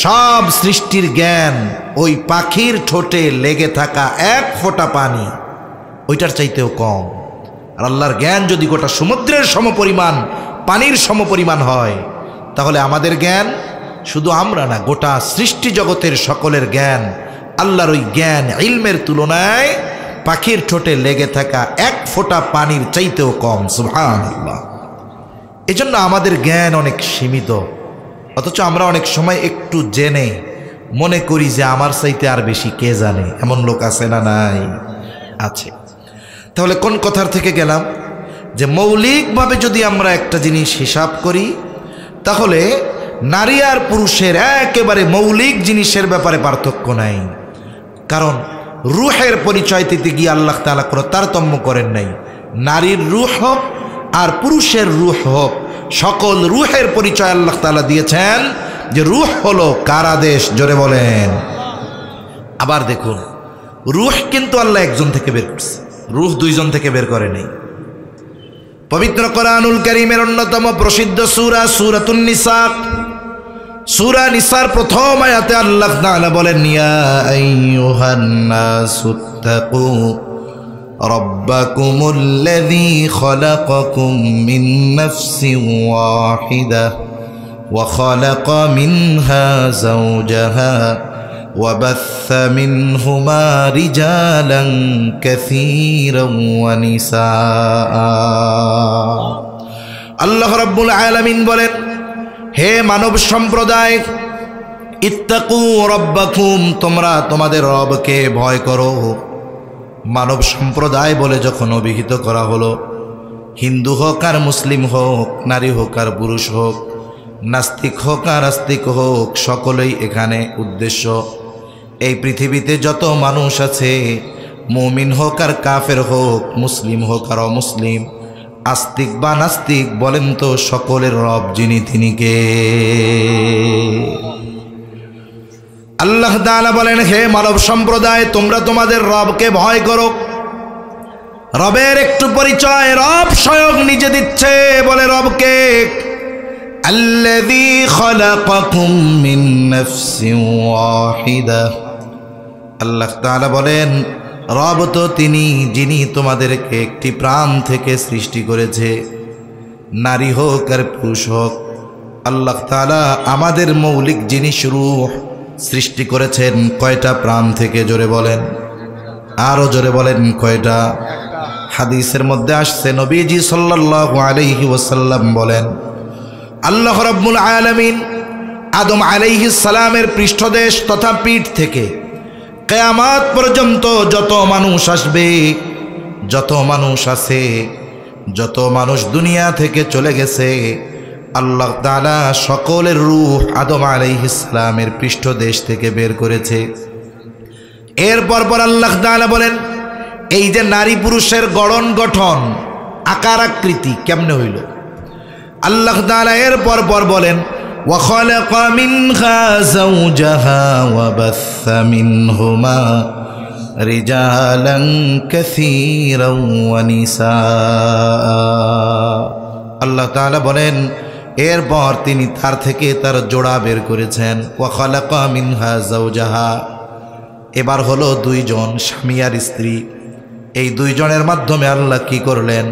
সব সৃষ্টির জ্ঞান ওই পাখির ঠোঁটে লেগে থাকা এক ফোঁটা পানি, ওইটার চাইতেও কম। আর আল্লাহর জ্ঞান যদি গোটা সমুদ্রের সমপরিমাণ, পানির সমপরিমাণ হয়, তাহলে আমাদের জ্ঞান শুধু আমরা না, গোটা সৃষ্টি জগতের সকলের জ্ঞান আল্লাহর ওই জ্ঞান ইলমের তুলনায় পাখির ঠোঁটে লেগে থাকা এক ফোঁটা পানির চাইতেও কম। সুবহানাল্লাহ। এজন্য আমাদের জ্ঞান অনেক সীমিত, অথচ আমরা অনেক সময় একটু জেনে মনে করি যে আমার চাইতে আর বেশি কে জানে। এমন লোক আছে না? নাই, আছে। তাহলে কোন কথার থেকে গেলাম? যে মৌলিকভাবে যদি আমরা একটা জিনিস হিসাব করি, তাহলে নারী আর পুরুষের একেবারে মৌলিক জিনিসের ব্যাপারে পার্থক্য নাই। কারণ রুহের পরিচয় দিতে গিয়ে আল্লাহ তাআলা কোনো তারতম্য করেন নাই। নারীর রুহ হোক আর পুরুষের রুহ হোক, সকল রুহের পরিচয় আল্লাহ তাআলা দিয়েছেন যে রুহ হলো কার আদেশ, জোরে বলেন। আবার দেখুন, রুহ কিন্তু আল্লাহ একজন থেকে বের করছে, রুহ দুইজন থেকে বের করে নেই। পবিত্র কোরআনুল কারীমের অন্যতম প্রসিদ্ধ সূরা সূরাতুন নিসা, সূরা নিসার প্রথম আয়াতে আল্লাহ তাআলা বলেন, ইয়া আইয়ুহান নাসুত্তাকু রাব্বাকুমুল্লাযী খালাকাকুম মিন নাফসিন ওয়াহিদাহ ওয়া খালাকা মিনহা যাওজাহা ওয়া বাথা মিনহুমা রিজালান কাসীরান ওয়া নিসাআ। আল্লাহ রাব্বুল আলামিন বলেন, হে মানব সম্প্রদায়, ইত্তাকু রাব্বাকুম, তোমরা তোমাদের রবকে ভয় করো। মানব সম্প্রদায় বলে যখন অভিহিত করা হলো, হিন্দু হোক আর মুসলিম হোক, নারী হোক আর পুরুষ হোক, নাস্তিক হোক আর আস্তিক হোক, সকলেই এখানে উদ্দেশ্য। এই পৃথিবীতে যত মানুষ আছে, মুমিন হোক আর কাফের হোক, মুসলিম হোক আর অমুসলিম, আস্তিক বা নাস্তিক, বলেন তো সকলের রব যিনি, তিনি কে? আল্লাহ তাআলা বলেন, হে মানব সম্প্রদায়, তোমরা তোমাদের রবকে ভয় করো। রবের একটু পরিচয় রব স্বয়ং নিজে দিচ্ছে, বলে রবকে আল্লাযী খালাকাকুম মিন নাফসিন ওয়াহিদাহ। আল্লাহ তাআলা বলেন, রব তো তিনি যিনি তোমাদেরকে একটি প্রাণ থেকে সৃষ্টি করেছে, নারী হোক আর পুরুষ হোক। আল্লাহ তাআলা আমাদের মৌলিক জিনিস রূহ সৃষ্টি করেছেন কয়টা প্রাণ থেকে? জোরে বলেন, আরো জোরে বলেন, কয়টা? হাদিসের মধ্যে আসছে, নবীজি সাল্লাল্লাহু আলাইহি ওয়াসাল্লাম বলেন, আল্লাহ রাব্বুল আলামিন আদম আলাইহিস সালামের পৃষ্ঠদেশ তথা পিঠ থেকে কিয়ামত পর্যন্ত যত মানুষ আসবে, যত মানুষ আছে, যত মানুষ দুনিয়া থেকে চলে গেছে, আল্লাহ তাআলা সকলের রূহ আদম আলাইহিস সালামের পৃষ্ঠদেশ থেকে বের করেছে। এরপর আল্লাহ তাআলা বলেন, এই যে নারী পুরুষের গড়ন গঠন আকার আকৃতি কেমনে হইল, আল্লাহ তাআলা এরপর বলেন, وَخَلَقَ مِنْهَا زَوْجَهَا وَبَثَّ مِنْهُمَا رِجَالًا كَثِيرًا وَنِسَاءً। আল্লাহ তাআলা বলেন, এরপর তিনি তার থেকে তার জোড়া বের করেছেন। وَخَلَقَ مِنْهَا زَوْجَهَا, এবার হলো দুইজন স্বামী আর স্ত্রী। এই দুইজনের মাধ্যমে আল্লাহ কি করলেন,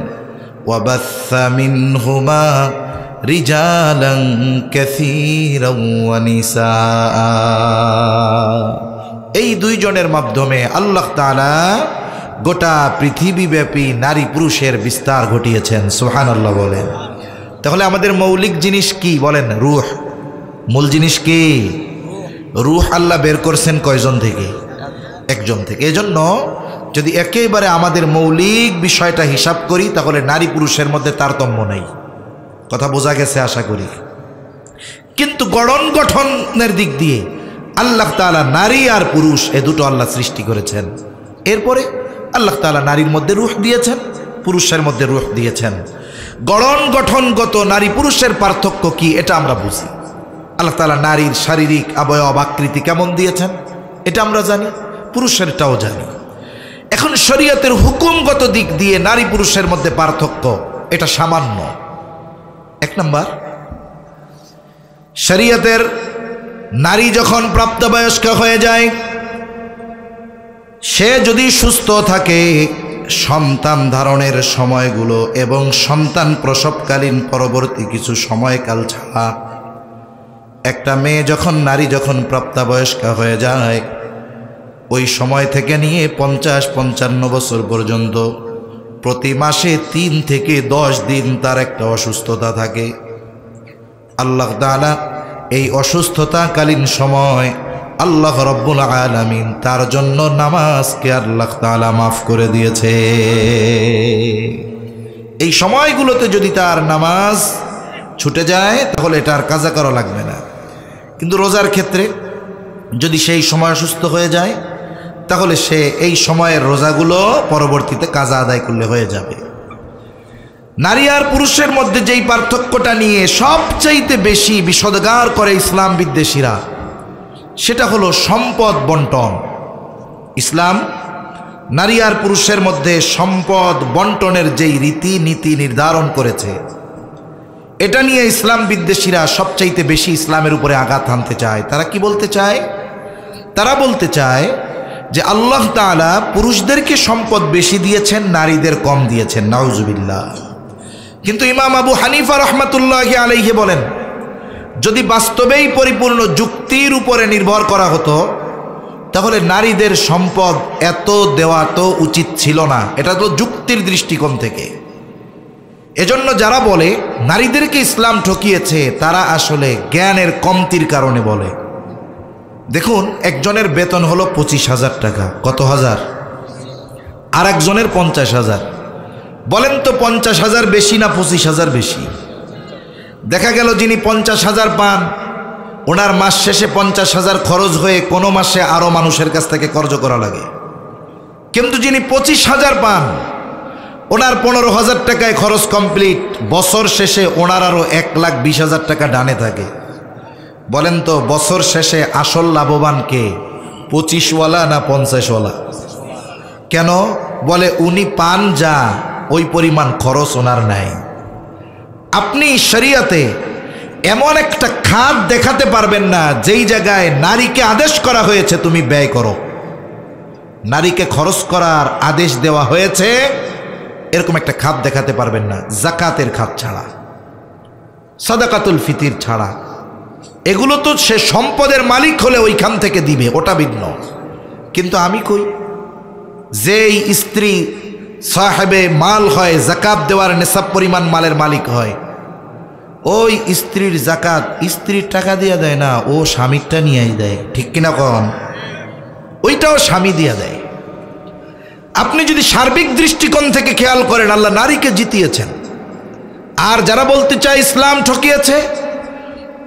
وَبَثَّ مِنْهُمَا রিজালান কাসীরান ওয়া নিসাআ। এই দুইজনের মাধ্যমে আল্লাহ তাআলা গোটা পৃথিবীব্যাপী নারী পুরুষের বিস্তার ঘটিয়েছেন। সুবহানাল্লাহ বলেন। তাহলে আমাদের মৌলিক জিনিস কি বলেন? রূহ। মূল জিনিস কি? রূহ আল্লাহ বের করছেন কয়জন থেকে? একজন থেকে। এজন্য যদি একেবারে আমাদের মৌলিক বিষয়টা হিসাব করি তাহলে নারী পুরুষের মধ্যে তারতম্য নেই। কথা বোঝা গেছে আশা করি। কিন্তু গড়ন গঠনের দিক দিয়ে আল্লাহ তাআলা নারী আর পুরুষ এ দুটো আল্লাহ সৃষ্টি করেছেন। এরপরে আল্লাহ তাআলা নারীর মধ্যে রূহ দিয়েছেন, পুরুষের মধ্যে রূহ দিয়েছেন। গড়ন গঠনগত নারী পুরুষের পার্থক্য কি এটা আমরা বুঝি। আল্লাহ তাআলা নারীর শারীরিক অবয়ব আকৃতি কেমন দিয়েছেন এটা আমরা জানি, পুরুষেরটাও জানি। এখন শরীয়তের হুকুমগত দিক দিয়ে নারী পুরুষের মধ্যে পার্থক্য এটা সামান্য। এক নম্বর, শরীয়তের নারী যখন প্রাপ্তবয়স্ক হয়ে যায়, সে যদি সুস্থ থাকে, সন্তান ধারণের সময়গুলো এবং সন্তান প্রসবকালীন পরবর্তী কিছু সময়কাল ছাড়া একটা মেয়ে যখন নারী যখন প্রাপ্তবয়স্ক হয়ে যায়, ওই সময় থেকে নিয়ে 50-55 বছর পর্যন্ত প্রতি মাসে 3 থেকে 10 দিন তার একটা অসুস্থতা থাকে। আল্লাহ তাআলা এই অসুস্থতাকালীন সময় আল্লাহ রব্বুল আলামিন তার জন্য নামাজকে আল্লাহ তাআলা মাফ করে দিয়েছে। এই সময়গুলোতে যদি তার নামাজ ছুটে যায় তাহলে এটা আর কাজা করা লাগবে না। কিন্তু রোজার ক্ষেত্রে যদি সেই সময় অসুস্থ হয়ে যায় তাহলে সে এই সময়ের রোজাগুলো পরবর্তীতে কাজা আদায় করলে হয়ে যাবে। নারী আর পুরুষের মধ্যে যেই পার্থক্যটা নিয়ে সবচাইতে বেশি বিষোদগার করে ইসলাম বিদ্বেষীরা, সেটা হলো সম্পদ বন্টন। ইসলাম নারী আর পুরুষের মধ্যে সম্পদ বন্টনের যেই রীতিনীতি নির্ধারণ করেছে, এটা নিয়ে ইসলাম বিদ্বেষীরা সবচাইতে বেশি ইসলামের উপরে আঘাত হানতে চায়। তারা কি বলতে চায়? তারা বলতে চায় যে আল্লাহ তাআলা পুরুষদেরকে সম্পদ বেশি দিয়েছেন, নারীদের কম দিয়েছেন। নাউজুবিল্লাহ। কিন্তু ইমাম আবু হানিফা রাহমাতুল্লাহি আলাইহি বলেন, যদি বাস্তবেই পরিপূর্ণ যুক্তির উপরে নির্ভর করা হতো তাহলে নারীদের সম্পদ এত দেওয়া তো উচিত ছিল না। এটা তো যুক্তির দৃষ্টিকোণ থেকে। এজন্য যারা বলে নারীদেরকে ইসলাম ঠকিয়েছে তারা আসলে জ্ঞানের কমতির কারণে বলে। দেখুন, একজনের বেতন হলো 25,000 টাকা। কত হাজার? আর একজনের 50,000। বলেন তো 50,000 বেশি না 25,000 বেশি? দেখা গেল যিনি 50,000 পান, ওনার মাস শেষে 50,000 খরচ হয়ে কোনো মাসে আরও মানুষের কাছ থেকে কর্জ করা লাগে। কিন্তু যিনি 25,000 পান, ওনার 15,000 টাকায় খরচ কমপ্লিট, বছর শেষে ওনার আরও 1,20,000 টাকা ডানে থাকে। বলেন তো বছর শেষে আসল লাভবান কে, 25ওয়ালা না 50ওয়ালা? কেন? বলে উনি পান যা, ওই পরিমাণ খরচ ওনার নাই। আপনি শরিয়াতে এমন একটা খাত দেখাতে পারবেন না যেই জায়গায় নারীকে আদেশ করা হয়েছে তুমি ব্যয় করো, নারীকে খরচ করার আদেশ দেওয়া হয়েছে, এরকম একটা খাত দেখাতে পারবেন না। জাকাতের খাত ছাড়া, সাদাকাতুল ফিতির ছাড়া। এগুলো তো সে সম্পদের মালিক হলে ওইখান থেকে দিবে, ওটা ভিন্ন। কিন্তু আমি কই, যেই স্ত্রী সাহেবে মাল হয়, জাকাত দেওয়ার নেশাব পরিমাণ মালের মালিক হয়, ওই স্ত্রীর জাকাত স্ত্রীর টাকা দিয়া দেয় না, ও স্বামীরটা নিয়েই দেয়, ঠিক কিনা কন? ওইটাও স্বামী দিয়া দেয়। আপনি যদি সার্বিক দৃষ্টিকোণ থেকে খেয়াল করেন, আল্লাহ নারীকে জিতিয়েছেন। আর যারা বলতে চায় ইসলাম ঠকিয়েছে,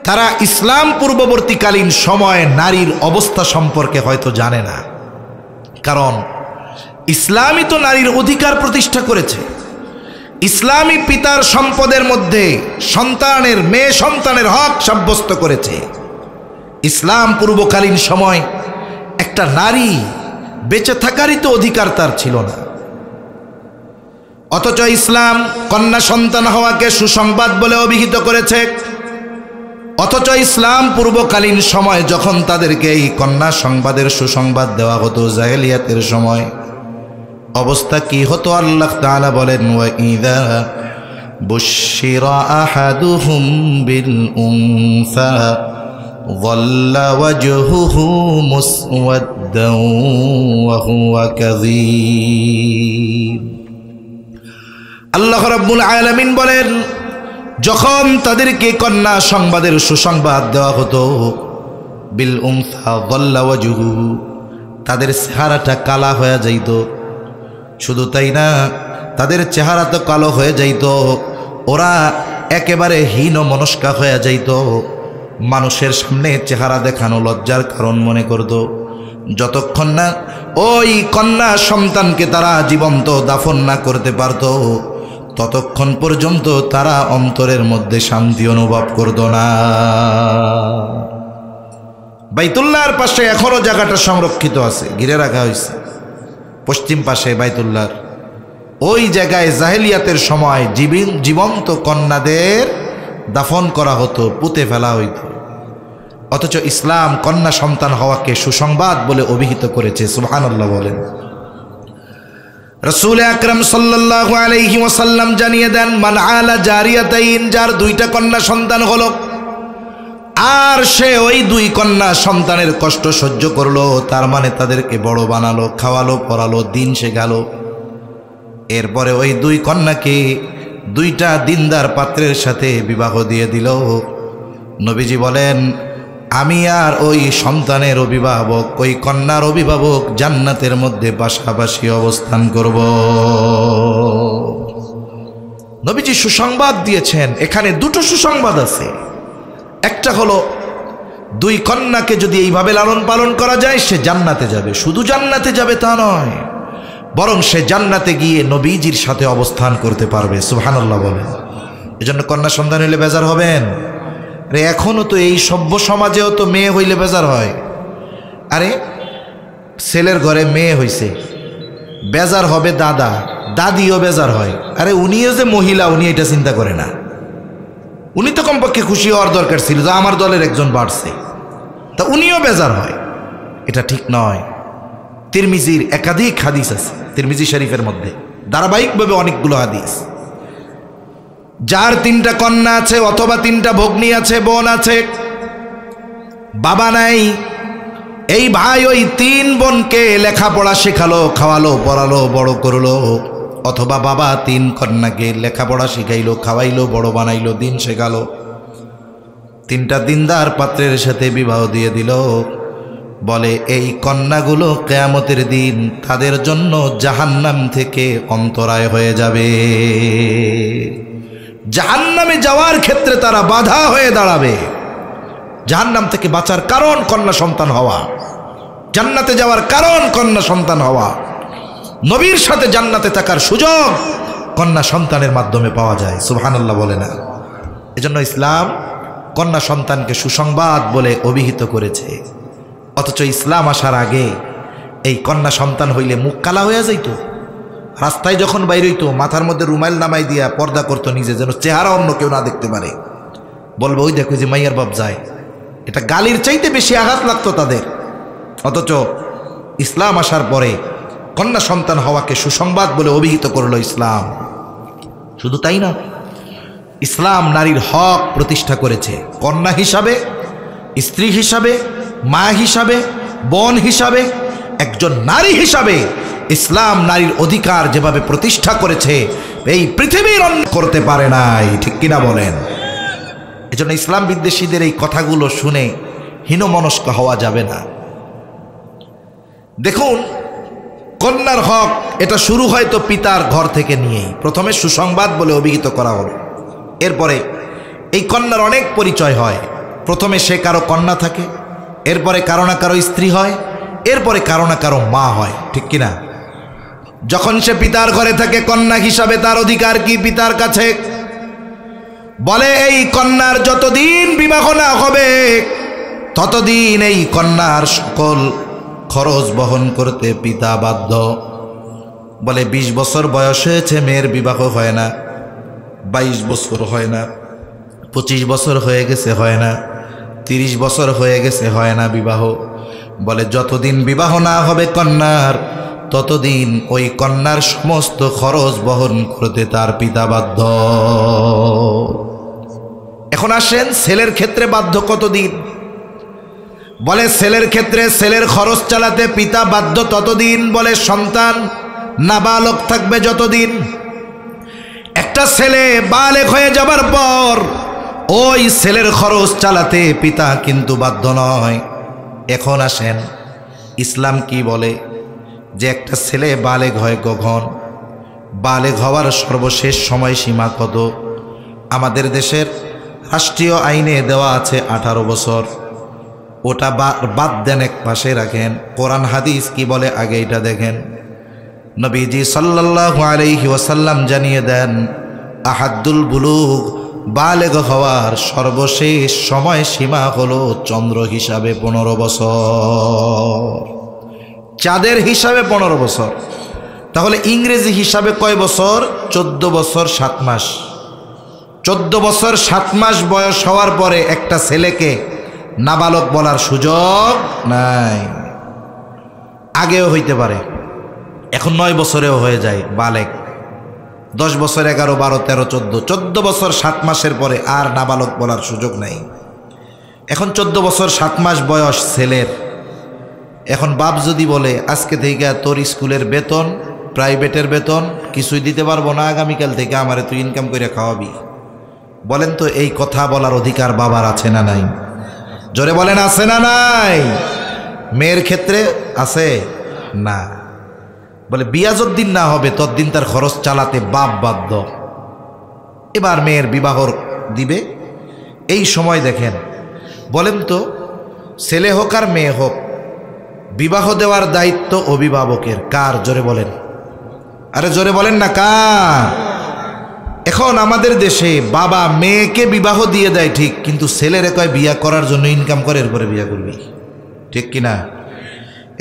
তারা ইসলাম পূর্ববর্তীকালীন সময়ে নারীর অবস্থা সম্পর্কে হয়তো জানে না। কারণ ইসলামই তো নারীর অধিকার প্রতিষ্ঠা করেছে। ইসলামী পিতার সম্পদের মধ্যে সন্তানের, মেয়ে সন্তানের হক সাব্যস্ত করেছে। ইসলাম পূর্বকালীন সময় একটা নারী বেঁচে থাকারই তো অধিকার তার ছিল না। অথচ ইসলাম কন্যা সন্তান হওয়াকে সুসংবাদ বলে অভিহিত করেছে। অথচ ইসলাম পূর্বকালীন সময় যখন তাদেরকে এই কন্যা সংবাদের সুসংবাদ দেওয়া হতো, জাহেলিয়াতের সময় অবস্থা কি হতো আল্লাহ তাআলা বলেন, ওয়া ইযা বুশিরা আহাদুহুম বিল উনসা যাল্লা ওয়াজহুহু মুসওয়াদ্দান ওয়া হুয়া কাযীব। আল্লাহ রাব্বুল আলামিন বলেন, যখন তাদেরকে কন্যা সংবাদের সুসংবাদ দেওয়া হতো, বিল উনসা যাল্লা ওয়াজহুহু, তাদের চেহারাটা কালা হয়ে যাইত। শুধু তাই না, তাদের চেহারা তো কালো হয়ে যাইত, ওরা একেবারে হীন মনস্কা হয়ে যাইত। মানুষের সামনে চেহারা দেখানো লজ্জার কারণ মনে করত। যতক্ষণ না ওই কন্যা সন্তানকে তারা জীবন্ত দাফন না করতে পারত, ততক্ষণ পর্যন্ত তারা অন্তরের মধ্যে শান্তি অনুভব করত না। বাইতুল্লাহর পাশে এখনো জায়গাটা সংরক্ষিত আছে, ঘিরে রাখা হয়েছে। পশ্চিম পাশে বাইতুল্লাহর ওই জায়গায় জাহেলিয়াতের সময় জীবন্ত কন্যাদের দাফন করা হতো, পুঁতে ফেলা হইত। অথচ ইসলাম কন্যা সন্তান হওয়াকে সুসংবাদ বলে অভিহিত করেছে। সুবহানাল্লাহ বলেন। রাসূল আকরাম সাল্লাল্লাহু আলাইহি ওয়াসাল্লাম জানিয়ে দেন, মান আলা জারিয়াতাইন, যার দুইটা কন্যা সন্তান হলো আর সে ওই দুই কন্যা সন্তানের কষ্ট সহ্য করলো, তার মানে তাদেরকে বড় বানালো, খাওয়ালো, পড়ালো, দিন শেখালো, এরপরে ওই দুই কন্যাকে দুইটা দিনদার পাত্রের সাথে বিবাহ দিয়ে দিল, নবীজি বলেন, আমি আর ওই সন্তানের অভিভাবক, ওই কন্যার অভিভাবক জান্নাতের মধ্যে পাশাপাশি অবস্থান করব। নবীজি সুসংবাদ দিয়েছেন। এখানে দুটো সুসংবাদ আছে। একটা হলো, দুই কন্যাকে যদি এইভাবে লালন পালন করা যায়, সে জান্নাতে যাবে। শুধু জান্নাতে যাবে তা নয়, বরং সে জান্নাতে গিয়ে নবীজির সাথে অবস্থান করতে পারবে। সুবহানাল্লাহ বলেন। এজন্য কন্যা সন্তান হইলে বেজার হবেন? আরে এখনো তো এই সভ্য সমাজেও তো মেয়ে হইলে বেজার হয়। আরে ছেলের ঘরে মেয়ে হইছে, বেজার হবে দাদা, দাদিও বেজার হয়। আরে উনিও যে মহিলা, উনি এটা চিন্তা করে না। উনি তো কমপক্ষে খুশি হওয়ার দরকার ছিল যে আমার দলের একজন বাড়ছে, তা উনিও বেজার হয়। এটা ঠিক নয়। তিরমিজির একাধিক হাদিস আছে, তিরমিজি শরীফের মধ্যে ধারাবাহিকভাবে অনেকগুলো হাদিস। যার তিনটা কন্যা আছে অথবা তিনটা ভগ্নী আছে, বোন আছে, বাবা নাই, এই ভাই ওই তিন বোনকে লেখাপড়া শেখালো, খাওয়ালো, পড়ালো, বড় করলো, অথবা বাবা তিন কন্যাকে লেখাপড়া শিখাইলো, খাওয়াইলো, বড় বানাইলো, দিন শেখালো, তিনটা দিনদার পাত্রের সাথে বিবাহ দিয়ে দিল। বলে এই কন্যাগুলো কিয়ামতের দিন তাদের জন্য জাহান্নাম থেকে অন্তরায় হয়ে যাবে। জাহান্নামে যাওয়ার ক্ষেত্রে তারা বাধা হয়ে দাঁড়াবে। জাহান্নাম থেকে বাঁচার কারণ কন্যা সন্তান হওয়া, জান্নাতে যাওয়ার কারণ কন্যা সন্তান হওয়া। নবীর সাথে জান্নাতে থাকার সুযোগ কন্যা সন্তানের মাধ্যমে পাওয়া যায়। সুবহানাল্লাহ বলে না? এজন্য ইসলাম কন্যা সন্তানকে সুসংবাদ বলে অভিহিত করেছে। অথচ ইসলাম আসার আগে এই কন্যা সন্তান হইলে মুখ কালা হয়ে যাইত। রাস্তায় যখন বাইর হইতো মাথার মধ্যে রুমাইল নামাই দিয়া পর্দা করতো নিজে, যেন চেহারা অন্য কেউ না দেখতে পারে। বলবো ওই দেখো যে মাইয়ার বাপ যায়। এটা গালির চাইতে বেশি আঘাত লাগতো তাদের। অথচ ইসলাম আসার পরে কন্যা সন্তান হওয়াকে সুসংবাদ বলে অভিহিত করলো ইসলাম। শুধু তাই না, ইসলাম নারীর হক প্রতিষ্ঠা করেছে। কন্যা হিসাবে, স্ত্রী হিসাবে, মা হিসাবে, বোন হিসাবে, একজন নারী হিসাবে ইসলাম নারীর অধিকার যেভাবে প্রতিষ্ঠা করেছে এই পৃথিবীর অন্য করতে পারে নাই। ঠিক কিনা বলেন? এজন্য ইসলাম বিদ্বেষীদের এই কথাগুলো শুনে হীনমনস্ক হওয়া যাবে না। দেখুন, কন্যার হক এটা শুরু হয় তো পিতার ঘর থেকে নিয়েই। প্রথমে সুসংবাদ বলে অভিহিত করা হলো, এরপরে এই কন্যার অনেক পরিচয় হয়। প্রথমে সে কারো কন্যা থাকে, এরপরে কারো না কারো স্ত্রী হয়, এরপরে কারো না কারো মা হয়, ঠিক কিনা? যখন সে পিতার ঘরে থাকে কন্যা হিসাবে তার অধিকার কি পিতার কাছে? বলে এই কন্যার যতদিন বিবাহ না হবে ততদিন এই কন্যার সকল খরচ বহন করতে পিতা বাধ্য। বলে 20 বছর বয়স হয়েছে, মেয়ের বিবাহ হয় না, 22 বছর হয় না, 25 বছর হয়ে গেছে হয় না, 30 বছর হয়ে গেছে হয় না বিবাহ। বলে যতদিন বিবাহ না হবে কন্যার ততদিন ওই কন্যার সমস্ত খরচ বহন করতে তার পিতা বাধ্য। এখন আসেন ছেলের ক্ষেত্রে বাধ্য কতদিন? বলে ছেলের ক্ষেত্রে ছেলের খরচ চালাতে পিতা বাধ্য ততদিন। বলে সন্তান নাবালক থাকবে যতদিন। একটা ছেলে বালেগ হয়ে যাবার পর ওই ছেলের খরচ চালাতে পিতা কিন্তু বাধ্য নয়। এখন আসেন ইসলাম কি বলে, যে একটা ছেলে বালেগ হয় কখন? বালেগ হওয়ার সর্বশেষ সময়সীমা কত? আমাদের দেশের রাষ্ট্রীয় আইনে দেওয়া আছে 18 বছর। ওটা বাদ দেন, এক পাশে রাখেন। কোরআন হাদিস কি বলে আগে এটা দেখেন। নবীজি সাল্লাল্লাহু আলাইহি ওয়াসাল্লাম জানিয়ে দেন, আহাদ্দুল বুলুগ, বালেগ হওয়ার সর্বশেষ সময়সীমা হলো চন্দ্র হিসাবে 15 বছর, চাঁদের হিসাবে 15 বছর। তাহলে ইংরেজি হিসাবে কয় বছর? 14 বছর 7 মাস। 14 বছর 7 মাস বয়স হওয়ার পরে একটা ছেলেকে নাবালক বলার সুযোগ নাই। আগেও হইতে পারে, এখন 9 বছরেও হয়ে যায় বালেক। 10 বছর 11, 12, 13, 14, 14 বছর 7 মাসের পরে আর নাবালক বলার সুযোগ নাই। এখন 14 বছর 7 মাস বয়স ছেলের। এখন বাপ যদি বলে আজকে থেকে তোর স্কুলের বেতন, প্রাইভেটের বেতন কিছুই দিতে পারবো না, আগামীকাল থেকে আমারে তুই ইনকাম করে খাওয়াবি, বলেন তো এই কথা বলার অধিকার বাবার আছে না নাই? জোরে বলেন আছে না নাই? মেয়ের ক্ষেত্রে আছে না। বলে বিয়া যতদিন না হবে ততদিন তার খরচ চালাতে বাপ বাধ্য। এবার মেয়ের বিবাহ দিবে, এই সময় দেখেন, বলেন তো ছেলে হোক আর মেয়ে হোক, বিবাহ দেওয়ার দায়িত্ব অভিভাবকের। কার? জোরে বলেন, আরে জোরে বলেন না কার? এখন আমাদের দেশে বাবা মেয়েকে বিবাহ দিয়ে দেয় ঠিক, কিন্তু ছেলেরে কয় বিয়া করার জন্য ইনকাম করে এরপরে বিয়া করবি, ঠিক কিনা?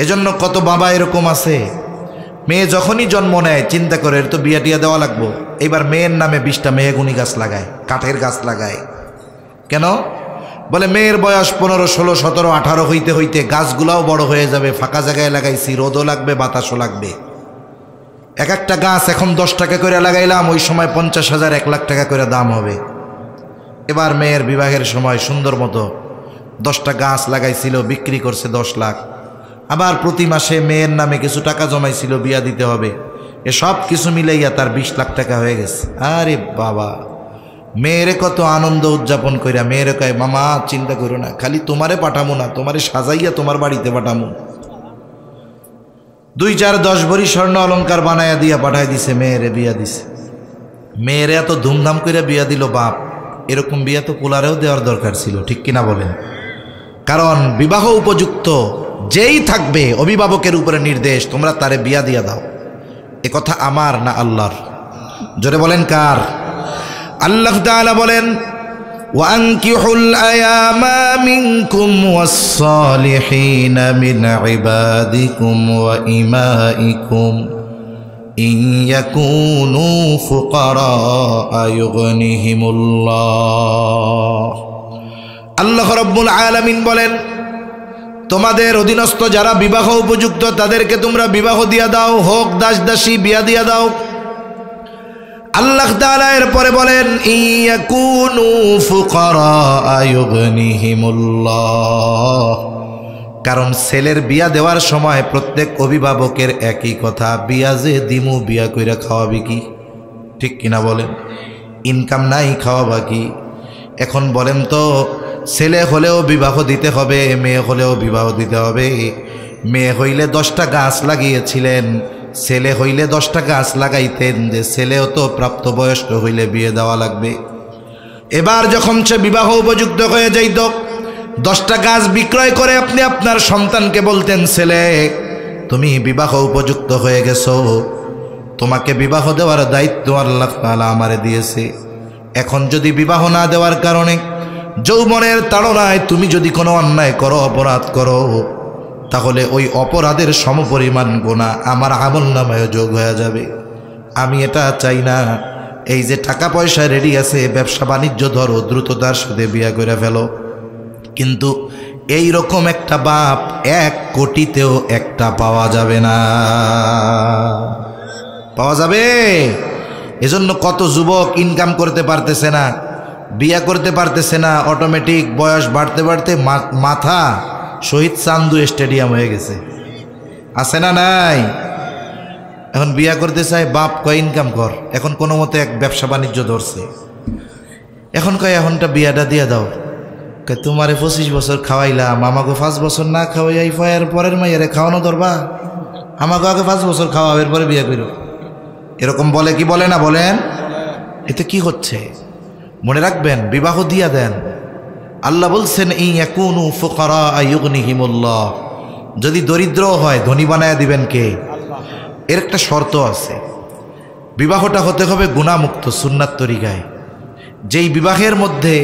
এজন্য কত বাবা এরকম আছে, মেয়ে যখনই জন্ম নেয় চিন্তা করে এর তো বিয়া টিয়া দেওয়া লাগবো, এবার মেয়ের নামে 20টা মেয়েগুনি গাছ লাগায়, কাঠের গাছ লাগায়। কেন? বলে মেয়ের বয়স 15, 16, 17, 18 হইতে হইতে গাছগুলাও বড় হয়ে যাবে, ফাঁকা জায়গায় লাগাইছি, রোদও লাগবে, বাতাসও লাগবে। এক একটা গাছ এখন 10 টাকা করে লাগাইলাম, ওই সময় 50,000, 1 লাখ টাকা করে দাম হবে। এবার মেয়ের বিবাহের সময় সুন্দর মতো 10টা গাছ লাগাইছিল, বিক্রি করছে 10 লাখ। আবার প্রতি মাসে মেয়ের নামে কিছু টাকা জমাইছিল, বিয়া দিতে হবে, এসব কিছু মিলাইয়া তার 20 লাখ টাকা হয়ে গেছে। আরে বাবা, মেয়েরে কত আনন্দ উদযাপন কইরা মেয়েরে কয় মামা চিন্তা করো না, খালি তোমারে পাঠামো না, তোমারে সাজাইয়া তোমার বাড়িতে পাঠামো। 2, 4, 10 ভরি স্বর্ণ অলঙ্কার বানাইয়া দিয়া পাঠাই দিছে, মেয়েরে বিয়া দিছে। মেয়েরে এত ধুমধাম করে বিয়া দিল বাপ, এরকম বিয়া তো পোলারেও দেওয়ার দরকার ছিল, ঠিক কিনা বলেন? কারণ বিবাহ উপযুক্ত যেই থাকবে অভিভাবকের উপরে নির্দেশ, তোমরা তারে বিয়া দিয়া দাও। এ কথা আমার না আল্লাহর? জোরে বলেন কার? আল্লাহ তাআলা বলেন, وَأَنكِحُوا الْأَيَامَ مِنكُمْ وَالصَّالِحِينَ مِنْ عِبَادِكُمْ وَإِمَائِكُمْ إِنْ يَكُونُوا فُقَرَاءَ يُغْنِهِمُ اللَّهُ। আল্লাহ রাব্বুল আলামিন বলেন, তোমাদের অধীনস্থ যারা বিবাহ উপযুক্ত তাদেরকে তোমরা বিবাহ দিয়া দাও, হোক দাস দাসী, বিয়া দিয়া দাও। আল্লাহ তাআলা এরপরে বলেন, ইয়াকুনু ফুকারা ইউগনিহিমুল্লাহ। কারণ ছেলের বিয়া দেওয়ার সময় প্রত্যেক অভিভাবকের একই কথা, বিয়া যে দিমু বিয়া কইরা খাওয়াবি কি, ঠিক কিনা বলেন? ইনকাম নাই, খাওয়াবা কি? এখন বলেন তো, ছেলে হলেও বিবাহ দিতে হবে, মেয়ে হলেও বিবাহ দিতে হবে। মেয়ে হইলে 10টা গাছ লাগিয়েছিলেন, ছেলে হইলে 10টা গাছ লাগাইতেন যে ছেলেও তো প্রাপ্তবয়স্ক হইলে বিয়ে দেওয়া লাগবে। এবার যখন সে বিবাহ উপযুক্ত হয়ে যাইত, 10টা গাছ বিক্রয় করে আপনি আপনার সন্তানকে বলতেন, ছেলে তুমি বিবাহ উপযুক্ত হয়ে গেছো, তোমাকে বিবাহ দেওয়ার দায়িত্ব আল্লাহ তাআলা আমারে দিয়েছে। এখন যদি বিবাহ না দেওয়ার কারণে যৌবনের তাড়নায় তুমি যদি কোনো অন্যায় করো, অপরাধ করো, তাহলে ওই অপরাধের সমপরিমাণ গুনাহ আমার আমলনামায় যোগ হয়ে যাবে। আমি এটা চাই না। এই যে টাকা পয়সা রেডি আছে, ব্যবসা বাণিজ্য ধরো, দ্রুততার সাথে বিয়ে করে ফেলো, কিন্তু এই রকম একটা বাপ 1 কোটিতেও একটা পাওয়া যাবে না। পাওয়া যাবে? এজন্য কত যুবক ইনকাম করতে পারতেছে না, বিয়ে করতে পারতেছে না, অটোমেটিক বয়স বাড়তে বাড়তে মাথা শহীদ চান্দু স্টেডিয়াম হয়ে গেছে। আছে না নাই? এখন বিয়া করতে চাই, বাপ কয় ইনকাম কর, এখন কোনো মতে এক ব্যবসা বাণিজ্য ধরছে, এখন কয় এখনটা বিয়াটা দিয়ে দাও, তোমারে 25 বছর খাওয়াইলাম, আমাকে 5 বছর না খাওয়াই পরের মাইয়ারে খাওয়ানো ধরবা, আমাকে আগে 5 বছর খাওয়াও, এরপরে বিয়ে করো। এরকম বলে কি বলে না? বলেন। এতে কি হচ্ছে? মনে রাখবেন, বিবাহ দিয়া দেন। আল্লাহ বলছেন, ইয়াকুনু ফুকারা ইউগনিহিমুল্লাহ, যদি দরিদ্র হয় ধনী বানায় দিবেন কে? এর একটা শর্ত আছে, বিবাহটা হতে হবে গুনাহমুক্ত, সুন্নাত তরিকায়। যেই বিবাহের মধ্যে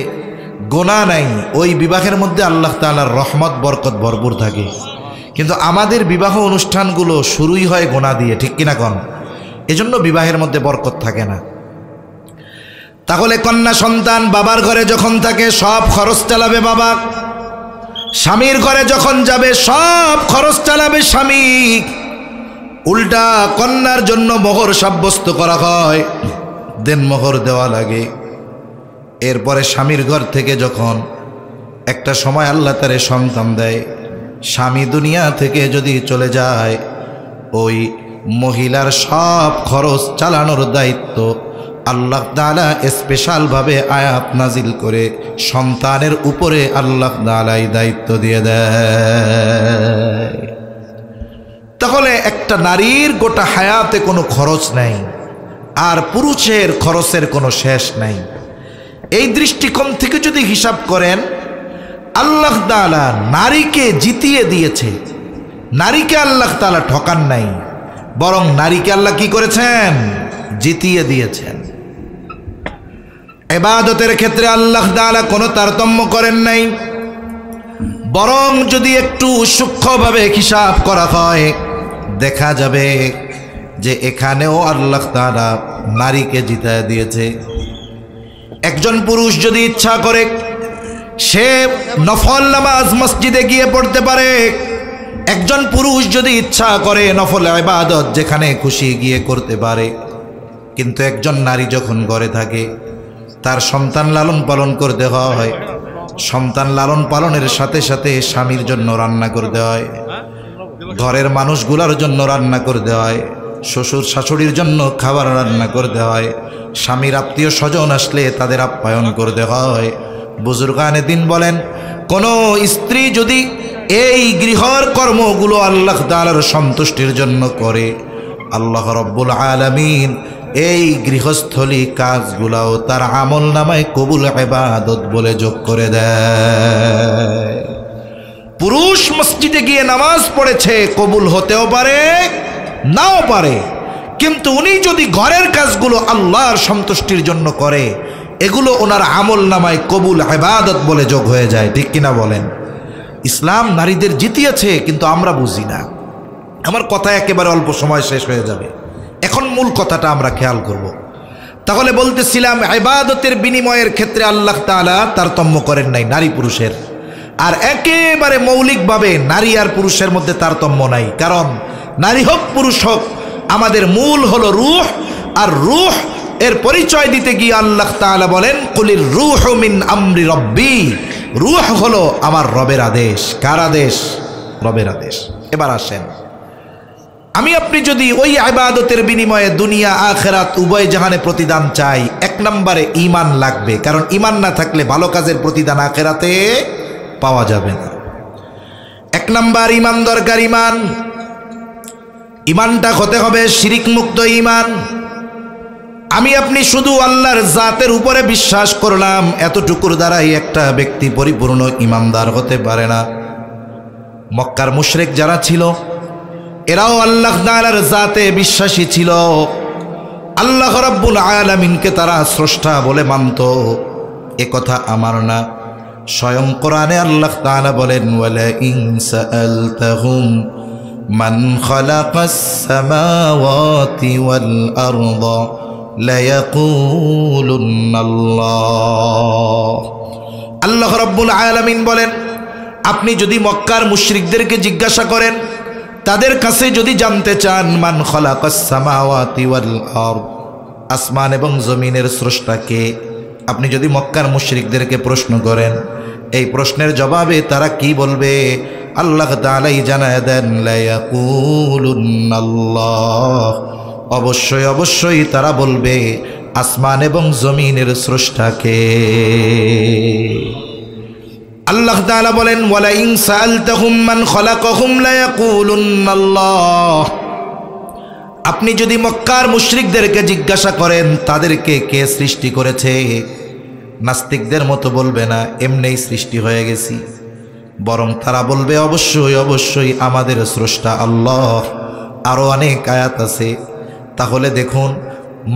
গুনাহ নাই, ওই বিবাহের মধ্যে আল্লাহ তাআলার রহমত বরকত ভরপুর থাকে। কিন্তু আমাদের বিবাহ অনুষ্ঠানগুলো শুরুই হয় গুনাহ দিয়ে, ঠিক কিনা কোন? এজন্য বিবাহের মধ্যে বরকত থাকে না। তাহলে কন্যা সন্তান বাবার ঘরে যখন থাকে সব খরচ চালাবে বাবা, স্বামীর ঘরে যখন যাবে সব খরচ চালাবে স্বামী। উল্টা কন্যার জন্য মোহর সাব্যস্ত করা হয়, দেন মোহর দেওয়া লাগে। এরপরে স্বামীর ঘর থেকে যখন একটা সময় আল্লাহ তারে সন্তান দেয়, স্বামী দুনিয়া থেকে যদি চলে যায়, ওই মহিলার সব খরচ চালানোর দায়িত্ব আল্লাহ তাআলা স্পেশালভাবে আয়াত নাজিল করে সন্তানের উপরে আল্লাহ তাআলাই দায়িত্ব দিয়ে দেয়। তাহলে একটা নারীর গোটা হায়াতে কোনো খরচ নাই, আর পুরুষের খরচের কোনো শেষ নাই। এই দৃষ্টিকোণ থেকে যদি হিসাব করেন, আল্লাহ তাআলা নারীকে জিতিয়ে দিয়েছে। নারীকে আল্লাহ তাআলা ঠকান নাই, বরং নারীকে আল্লাহ কি করেছেন? জিতিয়ে দিয়েছেন। ইবাদতের ক্ষেত্রে আল্লাহ তাআলা কোনো তারতম্য করেন নাই, বরং যদি একটু সূক্ষ্মভাবে হিসাব করা হয়, দেখা যাবে যে এখানেও আল্লাহ তাআলা নারীকে জিতায় দিয়েছে। একজন পুরুষ যদি ইচ্ছা করে, সে নফল নামাজ মসজিদে গিয়ে পড়তে পারে। একজন পুরুষ যদি ইচ্ছা করে, নফল ইবাদত যেখানে খুশি গিয়ে করতে পারে। কিন্তু একজন নারী যখন ঘরে থাকে, তার সন্তান লালন পালন করতে হয়, সন্তান লালন পালনের সাথে সাথে স্বামীর জন্য রান্না করতে হয়, ঘরের মানুষগুলোর জন্য রান্না করতে হয়, শ্বশুর শাশুড়ির জন্য খাবার রান্না করতে হয়, স্বামীর আত্মীয় স্বজন আসলে তাদের আপ্যায়ন করতে হয়। বুজুর্গানে দিন বলেন, কোনো স্ত্রী যদি এই গৃহর কর্মগুলো আল্লাহ তাআলার সন্তুষ্টির জন্য করে, আল্লাহ রব্বুল আলামিন এই গৃহস্থলী কাজগুলাও তার আমল নামায় কবুল ইবাদত বলে যোগ করে দেয়। পুরুষ মসজিদে গিয়ে নামাজ পড়েছে, কবুল হতেও পারে নাও পারে, কিন্তু উনি যদি ঘরের কাজগুলো আল্লাহর সন্তুষ্টির জন্য করে, এগুলো ওনার আমল নামায় কবুল ইবাদত বলে যোগ হয়ে যায়। ঠিক কিনা বলেন? ইসলাম নারীদের জিতিয়েছে, কিন্তু আমরা বুঝি না। আমার কথা একেবারে অল্প সময় শেষ হয়ে যাবে, এখন মূল কথাটা আমরা খেয়াল করব। তাহলে বলতেছিলাম, ইবাদতের বিনিময়ের ক্ষেত্রে আল্লাহ তাআলা তারতম্য করেন নাই নারী পুরুষের। আর একেবারে মৌলিকভাবে নারী আর পুরুষের মধ্যে তারতম্য নাই, কারণ নারী হোক পুরুষ হোক, আমাদের মূল হলো রূহ। আর রূহ এর পরিচয় দিতে গিয়ে আল্লাহ তাআলা বলেন, কুলির রূহু মিন আমরি রব্বি, রূহ হলো আমার রবের আদেশ। কার আদেশ? রবের আদেশ। এবার আসেন, আমি আপনি যদি ওই ইবাদতের বিনিময়ে দুনিয়া আখিরাত উভয় জাহানে প্রতিদান চাই, এক নম্বরে ঈমান লাগবে, কারণ ঈমান না থাকলে ভালো কাজের প্রতিদান আখিরাতে পাওয়া যাবে না। এক নম্বর ঈমান দরকার। ঈমানটা হতে হবে শিরিক মুক্ত ঈমান। আমি আপনি শুধু আল্লাহর জাতের উপরে বিশ্বাস করলাম, এতটুকুর দ্বারাই একটা ব্যক্তি পরিপূর্ণ ঈমানদার হতে পারে না। মক্কার মুশরিক যারা ছিল, এরাও আল্লাহ তাআলার জাতে বিশ্বাসী ছিল। আল্লাহ রাব্বুল আলামিনকে তারা স্রষ্টা বলে মানত। এ কথা আমার না, স্বয়ং কোরআনে আল্লাহ তাআলা বলেন, ওয়ালা ইন সাআলতাহুম মান খালাকাস সামাওয়াতি ওয়াল আরদা লায়াকুলুন্নাল্লাহ। আল্লাহ রাব্বুল আলামিন বলেন, আপনি যদি মক্কার মুশরিকদেরকে জিজ্ঞাসা করেন, তাদের কাছে যদি জানতে চান মান খালাকাস সামাওয়াতি ওয়াল আরদ, আসমান এবং জমিনের স্রষ্টাকে, আপনি যদি মক্কার মুশরিকদেরকে প্রশ্ন করেন, এই প্রশ্নের জবাবে তারা কি বলবে? আল্লাহ তাআলাই জানায় দেন, লায়াকুলুন্নাল্লাহ, অবশ্যই অবশ্যই তারা বলবে আসমান এবং জমিনের স্রষ্টাকে। আল্লাহ তাআলা বলেন, ওয়ালা ইন সাআলতাহুম মান খালাকাহুম লায়াকুলুন্নাল্লাহ, আপনি যদি মক্কার মুশরিকদেরকে জিজ্ঞাসা করেন তাদেরকে কে সৃষ্টি করেছে, নাস্তিকদের মতো বলবে না এমনিই সৃষ্টি হয়ে গেছি, বরং তারা বলবে অবশ্যই অবশ্যই আমাদের স্রষ্টা আল্লাহ। আরও অনেক আয়াত আছে। তাহলে দেখুন,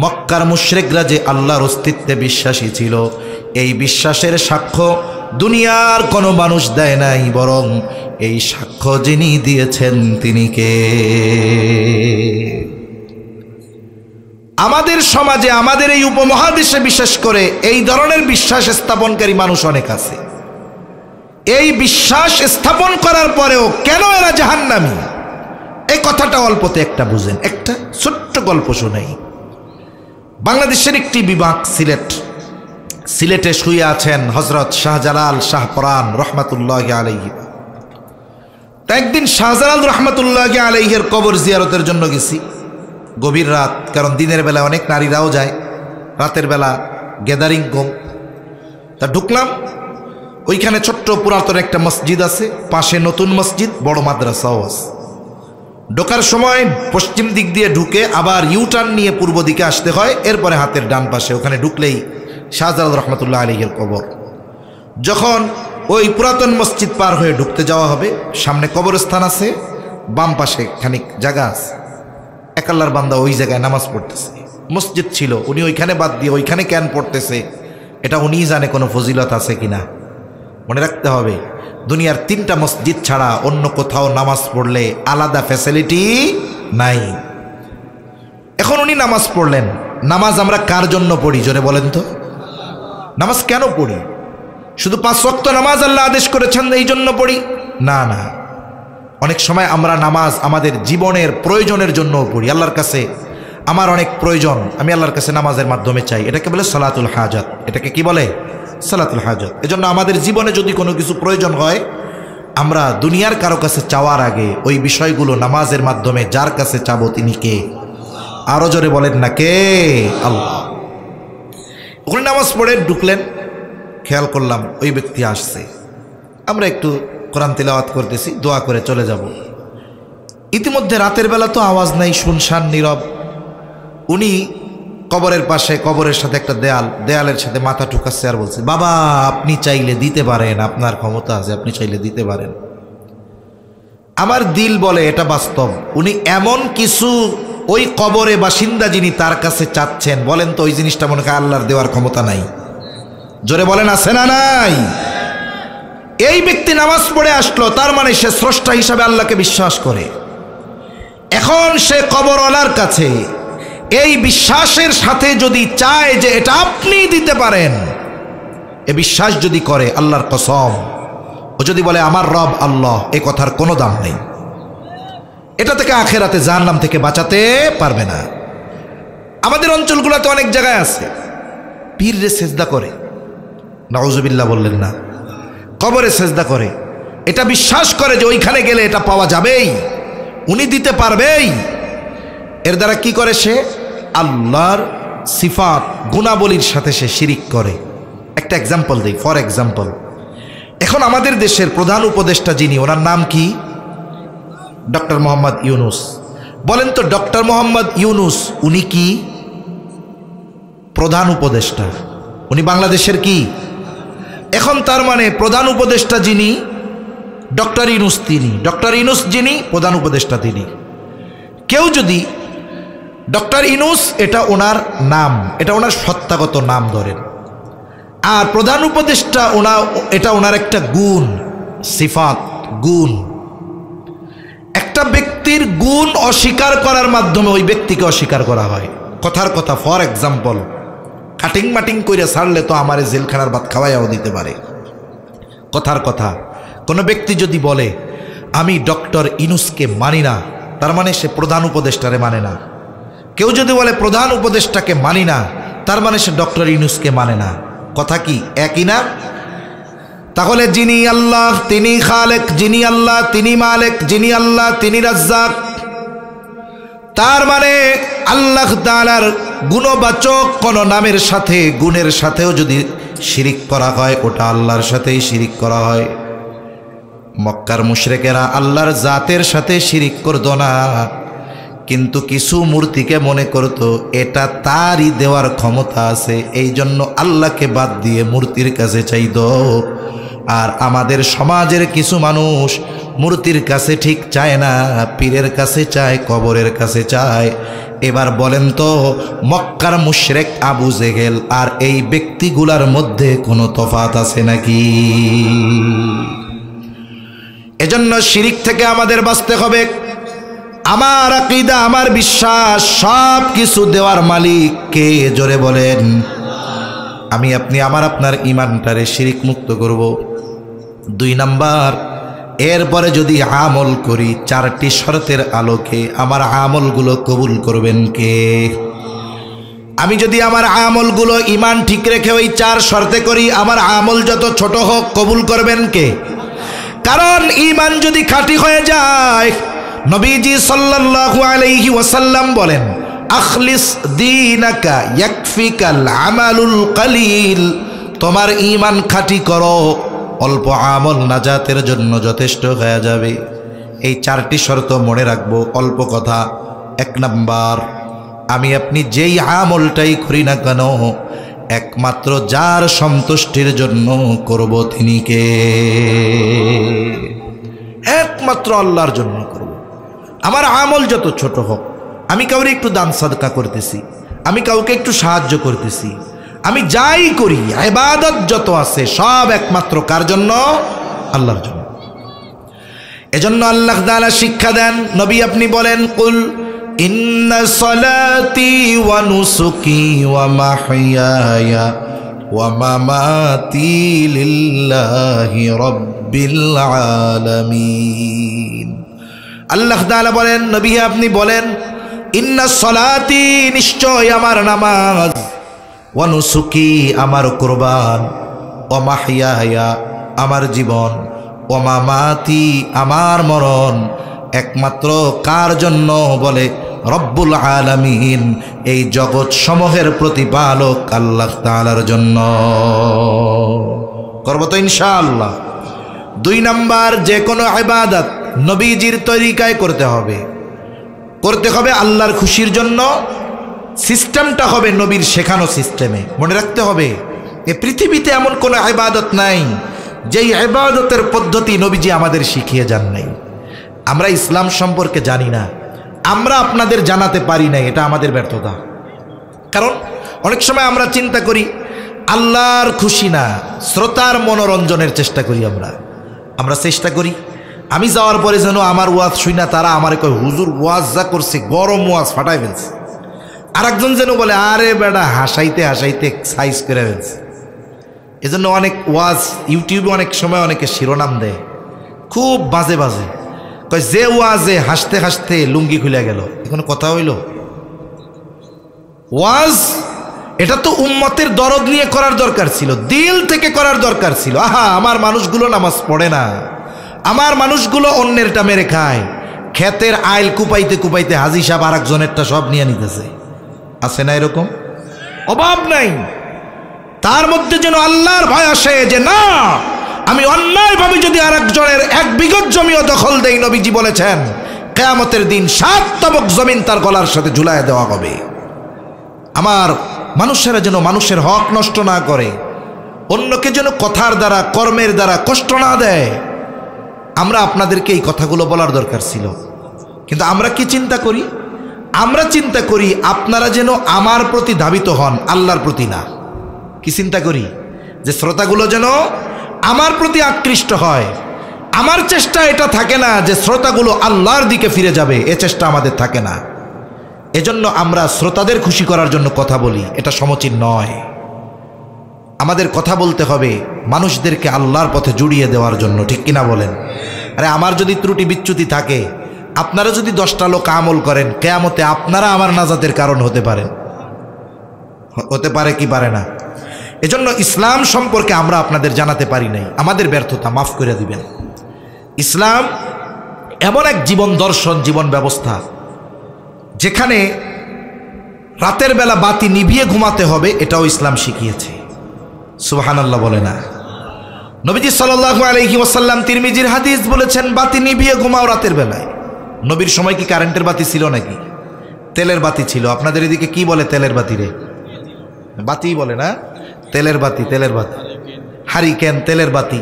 মক্কার মুশরিকরা যে আল্লাহর অস্তিত্বে বিশ্বাসী ছিল, এই বিশ্বাসের সাক্ষ্য দুনিয়ার কোনো মানুষ দেয় নাই, বরং এই সাক্ষ্য যিনি দিয়েছেন তিনি কে? আমাদের সমাজে, আমাদের এই উপমহাদেশে বিশেষ করে এই ধরনের বিশ্বাস স্থাপনকারী মানুষ অনেক আছে। এই বিশ্বাস স্থাপন করার পরেও কেন এরা জাহান্নামী, এই কথাটা অল্পতে একটা বুঝেন। একটা ছোট্ট গল্প শোনাই। বাংলাদেশের একটি বিভাগ সিলেটে শুয়ে আছেন হযরত শাহজালাল শাহপরান রহমাতুল্লাহি আলাইহি। তা একদিন শাহজালাল রহমাতুল্লাহি আলাইহির কবর জিয়ারতের জন্য গেছি। গভীর রাত, কারণ দিনের বেলা অনেক নারীরাও যায়, রাতের বেলা গ্যাদারিং কম। তা ঢুকলাম, ওইখানে ছোট্ট পুরাতন একটা মসজিদ আছে, পাশে নতুন মসজিদ, বড় মাদ্রাসাও আছে। ঢোকার সময় পশ্চিম দিক দিয়ে ঢুকে আবার ইউটার্ন নিয়ে পূর্ব দিকে আসতে হয়, এরপরে হাতের ডান পাশে ওখানে ঢুকলেই শাহজালাল রহমাতুল্লাহ আলাইহির কবর। যখন ওই পুরাতন মসজিদ পার হয়ে ঢুকতে যাওয়া হবে, সামনে কবরস্থান আছে, বাম পাশে খানিক জায়গা আছে। এক আল্লাহর বান্দা ওই জায়গায় নামাজ পড়তেছে। মসজিদ ছিল, উনি ওইখানে বাদ দিয়ে ওইখানে কেন পড়তেছে এটা উনিই জানে কোনো ফজিলত আছে কিনা। মনে রাখতে হবে, দুনিয়ার 3টা মসজিদ ছাড়া অন্য কোথাও নামাজ পড়লে আলাদা ফ্যাসিলিটি নাই। এখন উনি নামাজ পড়লেন। নামাজ আমরা কার জন্য পড়ি জোরে বলেন তো? নামাজ কেন পড়ি? শুধু 5 ওয়াক্ত নামাজ আল্লাহ আদেশ করেছেন এই জন্য পড়ি? না না, অনেক সময় আমরা নামাজ আমাদের জীবনের প্রয়োজনের জন্যও পড়ি। আল্লাহর কাছে আমার অনেক প্রয়োজন, আমি আল্লাহর কাছে নামাজের মাধ্যমে চাই, এটাকে বলে সালাতুল হাজাত। এটাকে কি বলে? সালাতুল হাজাত। এজন্য আমাদের জীবনে যদি কোনো কিছু প্রয়োজন হয়, আমরা দুনিয়ার কারো কাছে চাওয়ার আগে ওই বিষয়গুলো নামাজের মাধ্যমে যার কাছে চাবো তিনি কে? আরো জোরে বলেন না, কে? আল্লাহ। ওখানে নামাজ পড়ে ঢুকলেন, খেয়াল করলাম ওই ব্যক্তি আসছে। আমরা একটু কোরআন তিলাওয়াত করতেছি, দোয়া করে চলে যাব। ইতিমধ্যে রাতের বেলা তো আওয়াজ নাই, শুনশান নীরব। উনি কবরের পাশে, কবরের সাথে একটা দেয়ালের সাথে মাথা ঠুকাচ্ছে আর বলছে, বাবা আপনি চাইলে দিতে পারেন, আপনার ক্ষমতা আছে, আপনি চাইলে দিতে পারেন। আমার দিল বলে এটা বাস্তব। উনি এমন কিছু ওই কবরে বাসিন্দা যিনি তার কাছে চাচ্ছেন, বলেন তো ওই জিনিসটা মনে হয় আল্লাহর দেওয়ার ক্ষমতা নাই? জোরে বলেন, আছে না নাই? এই ব্যক্তি নামাজ পড়ে আসলো, তার মানে সে স্রষ্টা হিসাবে আল্লাহকে বিশ্বাস করে। এখন সে কবরওয়ালার কাছে এই বিশ্বাসের সাথে যদি চায় যে এটা আপনি দিতে পারেন, এ বিশ্বাস যদি করে, আল্লাহর কসম, ও যদি বলে আমার রব আল্লাহ, এ কথার কোনো দাম নেই। এটা থেকে আখেরাতে জাহান্নাম থেকে বাঁচাতে পারবে না। আমাদের অঞ্চলগুলোতে অনেক জায়গায় আছে, পীরে সেজদা করে, নাউজুবিল্লাহ বললেন না, কবরে সেজদা করে, এটা বিশ্বাস করে যে ওইখানে গেলে এটা পাওয়া যাবেই। উনি দিতে পারবেই। এর দ্বারা কি করে সে? আল্লাহর সিফাত গুণাবলীর সাথে সে শিরিক করে। একটা এক্সাম্পল দিই, ফর এক্সাম্পল, এখন আমাদের দেশের প্রধান উপদেষ্টা যিনি, ওনার নাম কি? ডক্টর মোহাম্মদ ইউনুস। বলেন তো ডক্টর মোহাম্মদ ইউনুস উনি কি? প্রধান উপদেষ্টা। উনি বাংলাদেশের কি? এখন তার মানে প্রধান উপদেষ্টা যিনি ডক্টর ইউনুস, তিনি ডক্টর ইউনুস যিনি প্রধান উপদেষ্টা তিনি। কেউ যদি ডক্টর ইউনুস এটা ওনার নাম, এটা ওনার সত্তাগত নাম ধরেন, আর প্রধান উপদেষ্টা এটা ওনার একটা গুণ, সিফাত, গুণ। একটা ব্যক্তির গুণ অস্বীকার করার মাধ্যমে ওই ব্যক্তিকে অস্বীকার করা হয়। কথার কথা, ফর এক্সাম্পল, কাটিং মাটিং করে ছাড়লে তো আমার জেলখানার ভাত খাওয়াইয়াও দিতে পারে। কথার কথা, কোনো ব্যক্তি যদি বলে আমি ডক্টর ইউনুসকে মানি না, তার মানে সে প্রধান উপদেষ্টারে মানে না। কেউ যদি বলে প্রধান উপদেষ্টাকে মানি না, তার মানে সে ডক্টর ইউনুসকে মানে না। কথা কি একই না? তাহলে যিনি আল্লাহ তিনি খালেক, যিনি আল্লাহ তিনি মালিক, যিনি আল্লাহ তিনি রাজ্জাক, তার মানে আল্লাহ তাআলার গুণবাচক কোন নামের সাথে, গুণের সাথেও যদি শিরিক করা হয়, ওটা আল্লাহর সাথেই শিরিক করা হয়। মক্কার মুশরিকেরা আল্লাহর জাতের সাথে শিরিক করত না, কিন্তু কিছু মূর্তিকে মনে করত এটা তারই দেওয়ার ক্ষমতা আছে, এই জন্য আল্লাহকে বাদ দিয়ে মূর্তির কাছে চাইত। আর আমাদের সমাজের কিছু মানুষ মূর্তির কাছে ঠিক চায় না, পীরের কাছে চায়, কবরের কাছে চায়। এবার বলেন তো মক্কার মুশরিক আবু জেহেল আর এই ব্যক্তিগুলার মধ্যে কোনো তফাৎ আছে নাকি? এজন্য শিরিক থেকে আমাদের বাঁচতে হবে। আমার আকীদা, আমার বিশ্বাস, সব কিছু দেওয়ার মালিক কে? জোরে বলেন। আমি আপনি আমার আপনার ঈমানটারে শিরিক মুক্ত করব। 2 নাম্বার, এরপরে যদি আমল করি 4টি শর্তের আলোকে, আমার আমলগুলো কবুল করবেন কে? আমি যদি আমার আমলগুলো ঈমান ঠিক রেখে ওই 4 শর্তে করি, আমার আমল যত ছোট হোক কবুল করবেন কে? কারণ ঈমান যদি খাঁটি হয়ে যায়, নবীজি সাল্লাল্লাহু আলাইহি ওয়াসাল্লাম বলেন, আখলিস দীনাকা ইয়াকফিকাল আমালুল কলিল। তোমার ঈমান খাঁটি করো, অল্প আমল নাজাতের জন্য যথেষ্ট হয়ে যাবে। এই 4টি শর্ত মনে রাখবো। অল্প কথা। 1 নাম্বার, আমি আপনি যেই আমলটাই করি না কেন একমাত্র যার সন্তুষ্টির জন্য করব তিনি কে? একমাত্র আল্লাহর জন্য করব। আমার আমল যত ছোট হোক, আমি কাউকে একটু দান সাদকা করতেছি, আমি কাউকে একটু সাহায্য করতেছি, আমি যাই করি, ইবাদত যত আছে সব একমাত্র কার জন্য? আল্লাহর জন্য। এজন্য আল্লাহ তাআলা শিক্ষা দেন, নবী আপনি বলেন, কুল ইন্না সালাতি ওয়া নুসুকি ওয়া মাহইয়ায়া ওয়া মামাতি লিল্লাহি রাব্বিল আলামিন। আল্লাহ তাআলা বলেন, নবী আপনি বলেন, ইন্না সালাতি, নিশ্চয় আমার নামাজ, ওয়া নুসুকি আমার কুরবান, ওয়া মাহইয়ায়া আমার জীবন, ওয়া মামাতি আমার মরণ, একমাত্র কার জন্য? বলে রব্বুল আলামিন, এই জগৎ সমূহের প্রতিপালক আল্লাহ তাআলার জন্য। করব তো ইনশাআল্লাহ। 2 নাম্বার, যে কোনো ইবাদত নবীজির তরিকায় করতে হবে, করতে হবে আল্লাহর খুশির জন্য। সিস্টেমটা হবে নবীর শেখানো সিস্টেমে। মনে রাখতে হবে, এ পৃথিবীতে এমন কোনো ইবাদত নাই যেই ইবাদতের পদ্ধতি নবীজি আমাদের শিখিয়ে যান নাই। আমরা ইসলাম সম্পর্কে জানি না, আমরা আপনাদের জানাতে পারি না, এটা আমাদের ব্যর্থতা। কারণ অনেক সময় আমরা চিন্তা করি আল্লাহর খুশি না, শ্রোতার মনোরঞ্জনের চেষ্টা করি। আমরা চেষ্টা করি আমি যাওয়ার পরে যেন আমার ওয়াজ শুই না তারা আমার কয়, হুজুর ওয়াজ যা করছে, গরম ওয়াজ ফাটাই ফেলছে। আর একজন যেন বলে, আরে বেটা হাসাইতে হাসাইতে সাইজ করে ফেলছে। এজন্য অনেক ওয়াজ ইউটিউবে অনেক সময় অনেকে শিরোনাম দেয় খুব বাজে বাজে, কয় যে ওয়াজে হাসতে হাসতে লুঙ্গি খুলে গেল। এখন কথা হইল, ওয়াজ এটা তো উম্মতের দরদ নিয়ে করার দরকার ছিল, দিল থেকে করার দরকার ছিল। আহা, আমার মানুষগুলো নামাজ পড়ে না, আমার মানুষগুলো অন্যেরটা মেরে খায়, ক্ষেতের আইল কুপাইতে কুপাইতে হাজি সাহেব আর একজনেরটা সব নিয়ে নিতেছে। আছে না এরকম? অভাব নাই। তার মধ্যে যেন আল্লাহর ভয় আসে যে না, আমি অন্যায়ভাবে যদি আর একজনের 1 বিঘত জমিও দখল দেই, নবীজি বলেছেন কিয়ামতের দিন 7 তবক জমিন তার গলার সাথে ঝুলায় দেওয়া হবে। আমার মানুষেরা যেন মানুষের হক নষ্ট না করে, অন্যকে যেন কথার দ্বারা কর্মের দ্বারা কষ্ট না দেয়। আমরা আপনাদেরকে এই কথাগুলো বলার দরকার ছিল, কিন্তু আমরা কি চিন্তা করি? আমরা চিন্তা করি আপনারা যেন আমার প্রতি ধাবিত হন, আল্লাহর প্রতি না। কি চিন্তা করি? যে শ্রোতাগুলো যেন আমার প্রতি আকৃষ্ট হয়। আমার চেষ্টা এটা থাকে না যে শ্রোতাগুলো আল্লাহর দিকে ফিরে যাবে, এ চেষ্টা আমাদের থাকে না। এজন্য আমরা শ্রোতাদের খুশি করার জন্য কথা বলি, এটা সমীচীন নয়। আমাদের কথা বলতে হবে মানুষদেরকে আল্লাহর পথে জুড়িয়ে দেওয়ার জন্য, ঠিক কিনা বলেন? আরে আমার যদি ত্রুটি বিচ্যুতি থাকে, আপনারা যদি 10টা লোক আমল করেন, কিয়ামতে আপনারা আমার নাজাতের কারণ হতে পারেন। হতে পারে কি পারে না? এজন্য ইসলাম সম্পর্কে আমরা আপনাদের জানাতে পারি নাই, আমাদের ব্যর্থতা, মাফ করে দিবেন। ইসলাম এমন এক জীবন দর্শন, জীবন ব্যবস্থা, যেখানে রাতের বেলা বাতি নিভিয়ে ঘুমাতে হবে, এটাও ইসলাম শিখিয়েছে। সুবহানাল্লাহ বলে না? নবীজি সাল্লাল্লাহু আলাইহি ওয়াসাল্লাম তিরমিজির হাদিস বলেছেন, বাতি নিভিয়ে ঘুমাও রাতের বেলায়। নবীর সময় কি কারেন্টের বাতি ছিল নাকি? তেলের বাতি ছিল। আপনাদের এদিকে কি বলে তেলের বাতি রে? বাতি বলে না? তেলের বাতি, তেলের বাতি, হারিকেন, তেলের বাতি।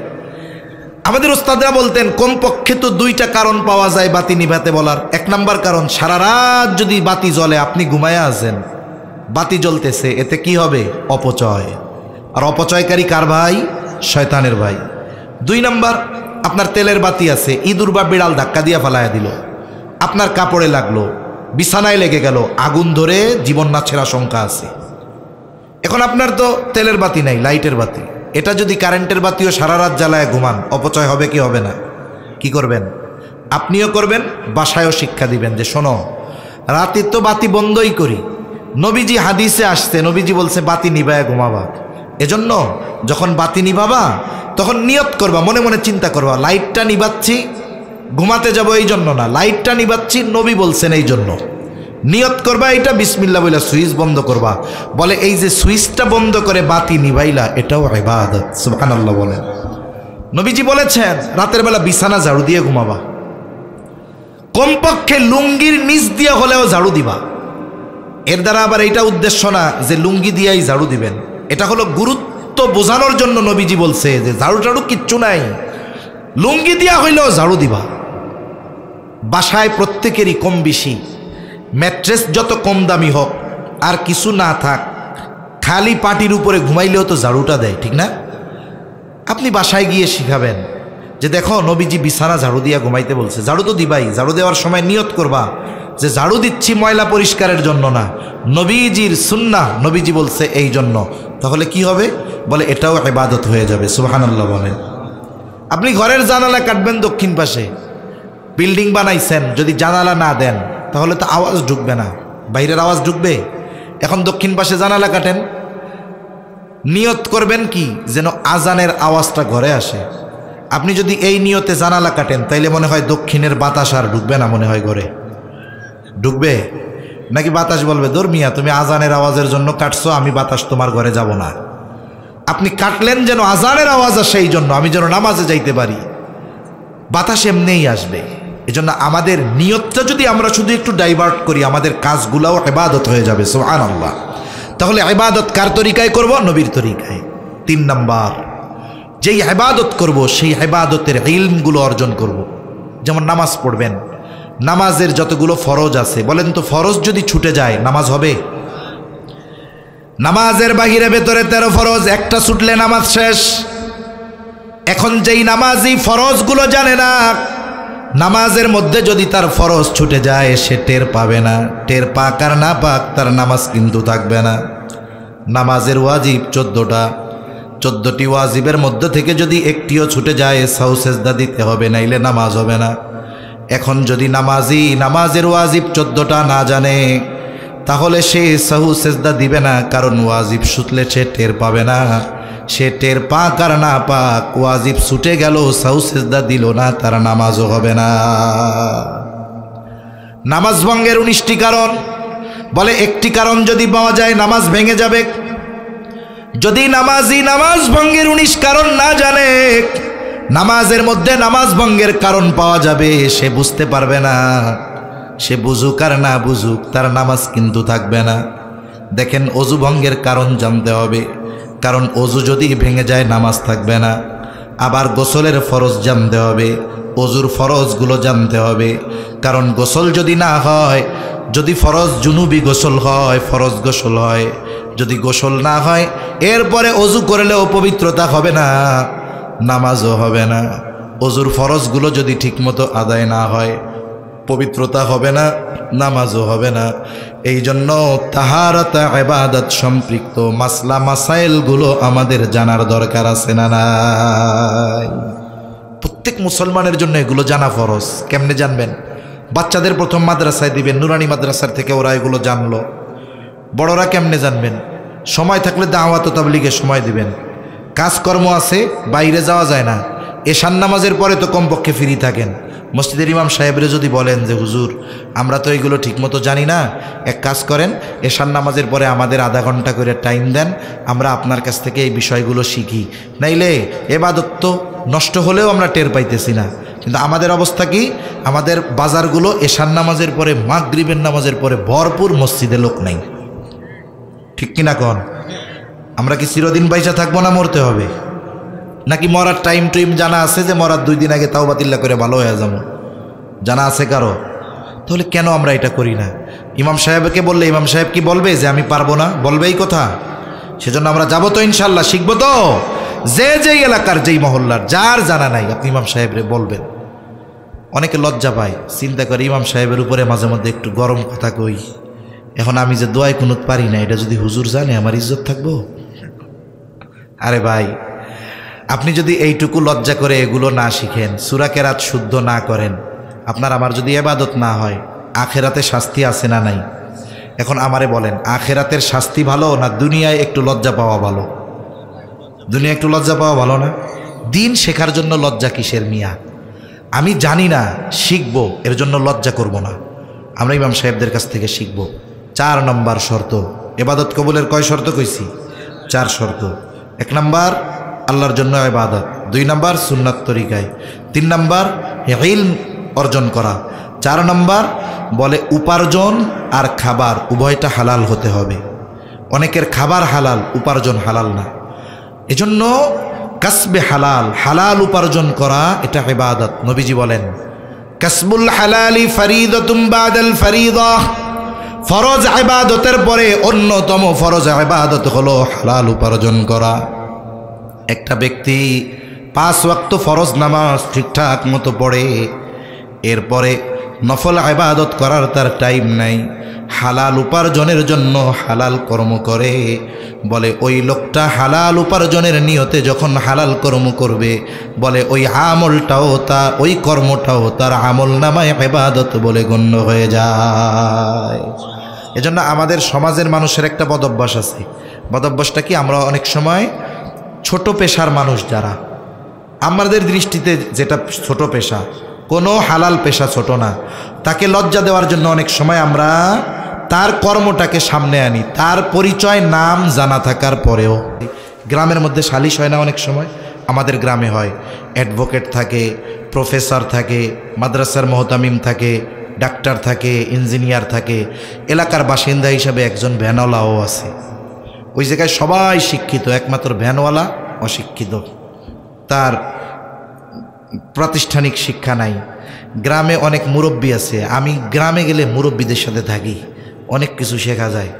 আমাদের ওস্তাদরা বলতেন কমপক্ষে তো 2টা কারণ পাওয়া যায় বাতি নিভাতে বলার। 1 নাম্বার কারণ, সারা রাত যদি বাতি জ্বলে, আপনি ঘুমায়া আছেন, বাতি জ্বলতেছে, এতে কি হবে? অপচয়। আর অপচয়কারী কার ভাই? শয়তানের ভাই। 2 নাম্বার, আপনার তেলের বাতি আছে, ইঁদুর বা বিড়াল ধাক্কা দিয়া ফালায়া দিল, আপনার কাপড়ে লাগলো, বিছানায় লেগে গেল, আগুন ধরে জীবন নাশের আশঙ্কা আছে। এখন আপনার তো তেলের বাতি নাই, লাইটের বাতি। এটা যদি কারেন্টের বাতিও সারা রাত জ্বালায় ঘুমান, অপচয় হবে কি হবে না? কি করবেন? আপনিও করবেন, বাসায়ও শিক্ষা দিবেন যে শোনো, রাতে তো বাতি বন্ধই করি। নবীজি হাদিসে আসছে, নবীজি বলছে বাতি নিভায়া ঘুমাবা। এজন্য যখন বাতি নিভাবা তখন নিয়ত করবা, মনে মনে চিন্তা করবা, লাইটটা নিভাচ্ছি ঘুমাতে যাব এই জন্য না, লাইটটা নিভাচ্ছি নবী বলছেন এই জন্য। নিয়ত করবা এটা, বিসমিল্লাহ বলে সুইচ বন্ধ করবা। বলে এই যে সুইচটা বন্ধ করে বাতি নিভাইলা, এটাও ইবাদত। সুবহানাল্লাহ বলেন। নবীজি বলেছেন রাতের বেলা বিছানা ঝাড়ু দিয়ে ঘুমাবা, কমপক্ষে লুঙ্গির নিচ দিয়ে হলেও ঝাড়ু দিবা। এর দ্বারা আবার এইটা উদ্দেশ্য না যে লুঙ্গি দিয়েই ঝাড়ু দিবেন, এটা হলো গুরুত্ব বোঝানোর জন্য নবীজি বলছে যে ঝাড়ু টাড়ু কিচ্ছু নাই, লুঙ্গি দিয়া হইলেও ঝাড়ু দিবা। বাসায় প্রত্যেকেরই কম বেশি ম্যাট্রেস যত কম দামি হোক আর কিছু না থাক, খালি পাটির উপরে ঘুমাইলেও তো ঝাড়ুটা দেয়, ঠিক না? আপনি বাসায় গিয়ে শিখাবেন যে দেখো নবীজি বিছানা ঝাড়ু দিয়া ঘুমাইতে বলছে, ঝাড়ু তো দিবাই। ঝাড়ু দেওয়ার সময় নিয়ত করবা যে ঝাড়ু দিচ্ছি ময়লা পরিষ্কারের জন্য না, নবীজির সুন্নাহ, নবীজি বলছে এই জন্য। তাহলে কি হবে? বলে এটাও ইবাদত হয়ে যাবে। সুবহানাল্লাহ বলেন। আপনি ঘরের জানালা কাটবেন দক্ষিণ পাশে, বিল্ডিং বানাইছেন, যদি জানালা না দেন তাহলে তো আওয়াজ ঢুকবে না, বাইরের আওয়াজ ঢুকবে। এখন দক্ষিণ পাশে জানালা কাটেন, নিয়ত করবেন কি যেন আজানের আওয়াজটা ঘরে আসে। আপনি যদি এই নিয়তে জানালা কাটেন তাইলে মনে হয় দক্ষিণের বাতাস আর ঢুকবে না, মনে হয় ঘরে ঢুকবে নাকি বাতাস বলবে দূর মিয়া তুমি আজানের আওয়াজের জন্য কাটছো, আমি বাতাস তোমার ঘরে যাব না। আপনি কাটলেন যেন আজানের আওয়াজ আসে, এই জন্য আমি যেন নামাজে যাইতে পারি, বাতাস এমনিই আসবে। এজন্য আমাদের নিয়তটা যদি আমরা শুধু একটু ডাইভার্ট করি, আমাদের কাজগুলাও ইবাদত হয়ে যাবে। সুবহানাল্লাহ। তাহলে ইবাদত কার তরিকায় করব? নবীর তরিকায়। 3 নাম্বার, যেই ইবাদত করব সেই ইবাদতের ইলমগুলো অর্জন করব। যেমন নামাজ পড়বেন, নামাজের যতগুলো ফরজ আছে, বলেন তো ফরজ যদি ছুটে যায় নামাজ হবে? নামাজের বাহিরে ভেতরে 13 ফরজ, একটা ছুটলে নামাজ শেষ। এখন যেই নামাজি ফরজগুলো জানে না, নামাজের মধ্যে যদি তার ফরজ ছুটে যায় সে টের পাবে না। টের পাক আর না পাক তার নামাজ কিন্তু থাকবে না। নামাজের ওয়াজিব 14টা, 14টি ওয়াজিবের মধ্যে থেকে যদি একটিও ছুটে যায় সাহু সেজদা দিতে হবে, নাইলে নামাজ হবে না। এখন যদি নামাজি নামাজের ওয়াজিব 14টা না জানে তাহলে সে সাহু সেজদা দিবে না, কারণ ওয়াজিব ছুটলে সে টের পাবে না। সে টের পাক আর না পাক, ওয়াজিব ছুটে গেল সাহু সেজদা দিল না, তার নামাজও হবে না। নামাজ ভঙ্গের 19টি কারণ। বলে একটি কারণ যদি পাওয়া যায় নামাজ ভেঙে যাবে। যদি নামাজি নামাজ ভঙ্গের 19 কারণ না জানে, নামাজের মধ্যে নামাজ ভঙ্গের কারণ পাওয়া যাবে, সে বুঝতে পারবে না। সে বুঝুক আর না বুঝুক, তার নামাজ কিন্তু থাকবে না। দেখেন, অজু ভঙ্গের কারণ জানতে হবে, কারণ অজু যদি ভেঙে যায় নামাজ থাকবে না। আবার গোসলের ফরজ জানতে হবে, অজুর ফরজগুলো জানতে হবে, কারণ গোসল যদি না হয়, যদি ফরজ জুনুবি গোসল হয়, ফরজ গোসল হয়, যদি গোসল না হয় এরপরে অজু করলেও পবিত্রতা হবে না, নামাজও হবে না। অজুর ফরজগুলো যদি ঠিকমতো আদায় না হয়, পবিত্রতা হবে না, নামাজও হবে না। এই জন্য তাহারাত ইবাদত সম্পৃক্ত মাসলা মাসাইলগুলো আমাদের জানার দরকার আছে না নাই? প্রত্যেক মুসলমানের জন্য এগুলো জানা ফরজ। কেমনে জানবেন? বাচ্চাদের প্রথম মাদ্রাসায় দিবেন, নুরানি মাদ্রাসার থেকে ওরা এগুলো জানলো। বড়রা কেমনে জানবেন? সময় থাকলে দাওয়াত ও তাবলীগে সময় দিবেন। কাজকর্ম আছে, বাইরে যাওয়া যায় না, এশার নামাজের পরে তো কমপক্ষে ফ্রি থাকেন। মসজিদের ইমাম সাহেবরে যদি বলেন যে হুজুর আমরা তো এইগুলো ঠিকমতো জানি না, এক কাজ করেন এশার নামাজের পরে আমাদের আধা ঘন্টা করে টাইম দেন, আমরা আপনার কাছ থেকে এই বিষয়গুলো শিখি। নাইলে এবাদত তো নষ্ট হলেও আমরা টের পাইতেছি না। কিন্তু আমাদের অবস্থা কি? আমাদের বাজারগুলো এশার নামাজের পরে, মাগরিবের নামাজের পরে ভরপুর, মসজিদে লোক নাই। ঠিক কিনা কন? আমরা কি চিরদিন বাইচা থাকবো না মরতে হবে? নাকি মরার টাইম জানা আছে যে মরার 2 দিন আগে তাওবাতিল্লাহ করে ভালো হয়ে যাবো? জানা আছে কারো? তাহলে কেন আমরা এটা করি না? ইমাম সাহেবকে বললে ইমাম সাহেব কি বলবে যে আমি পারবো না? বলবেই কথা। সেজন্য আমরা যাবো তো ইনশাল্লাহ, শিখবো তো। যেই এলাকার যেই মহল্লার যার জানা নাই আপনি ইমাম সাহেবরে বলবেন। অনেকে লজ্জা পায়, চিন্তা করে ইমাম সাহেবের উপরে মাঝে মধ্যে একটু গরম কথা কই, এখন আমি যে দোয়ায় কুনুত পারি না, এটা যদি হুজুর জানে আমার ইজ্জত থাকবো? আরে ভাই, আপনি যদি এইটুকু লজ্জা করে এগুলো না শিখেন, সূরা কেরাত শুদ্ধ না করেন, আপনার আমার যদি ইবাদত না হয়, আখেরাতে শাস্তি আছে না নাই? এখন আমারে বলেন, আখেরাতের শাস্তি ভালো না দুনিয়ায় একটু লজ্জা পাওয়া ভালো? দুনিয়া একটু লজ্জা পাওয়া ভালো না? দিন শেখার জন্য লজ্জা কিসের মিয়া? আমি জানি না, শিখবো, এর জন্য লজ্জা করব না। আমরা ইমাম সাহেবদের কাছ থেকে শিখব। 4 নম্বর শর্ত। ইবাদত কবুলের কয় শর্ত কইছি? 4 শর্ত। 1 নম্বর আল্লাহর জন্য ইবাদত, 2 নম্বর সুন্নাত তরিকায়, 3 নম্বর ইলম অর্জন করা, 4 নম্বর বলে উপার্জন আর খাবার উভয়টা হালাল হতে হবে। অনেকের খাবার হালাল, উপার্জন হালাল না। এজন্য কাসবে হালাল, হালাল উপার্জন করা এটা ইবাদত। নবীজি বলেন কাসবুল হালালি ফরিদাতুম বাদাল ফরিদা, ফরজ ইবাদতের পরে অন্যতম ফরজ ইবাদত হলো হালাল উপার্জন করা। একটা ব্যক্তি 5 ওয়াক্ত ফরজ নামাজ ঠিকঠাক মতো পড়ে, এরপরে নফল ইবাদত করার তার টাইম নাই, হালাল উপার্জনের জন্য হালাল কর্ম করে, বলে ওই লোকটা হালাল উপার্জনের নিয়তে যখন হালাল কর্ম করবে, বলে ওই আমলটাও ওই কর্মটাও তার আমল নামায় ইবাদত বলে গণ্য হয়ে যায়। এজন্য আমাদের সমাজের মানুষের একটা বদভ্যাস আছে। বদভ্যাসটা কি? আমরা অনেক সময় ছোট পেশার মানুষ যারা, আমাদের দৃষ্টিতে যেটা ছোট পেশা, কোনো হালাল পেশা ছোট না, তাকে লজ্জা দেওয়ার জন্য অনেক সময় আমরা তার কর্মটাকে সামনে আনি, তার পরিচয় নাম জানা থাকার পরেও। গ্রামের মধ্যে সালিশ হয় না অনেক সময়? আমাদের গ্রামে হয়। অ্যাডভোকেট থাকে, প্রফেসর থাকে, মাদ্রাসার মোহতামিম থাকে, ডাক্তার থাকে, ইঞ্জিনিয়ার থাকে, এলাকার বাসিন্দা হিসাবে একজন ভ্যানওয়ালাও আছে। ওই জায়গায় সবাই শিক্ষিত, একমাত্র ভ্যানওয়ালা অশিক্ষিত, তার প্রাতিষ্ঠানিক শিক্ষা নাই। গ্রামে অনেক মুরব্বী আছে, আমি গ্রামে গেলে মুরব্বীদের সাথে থাকি, অনেক কিছু শেখা যায়।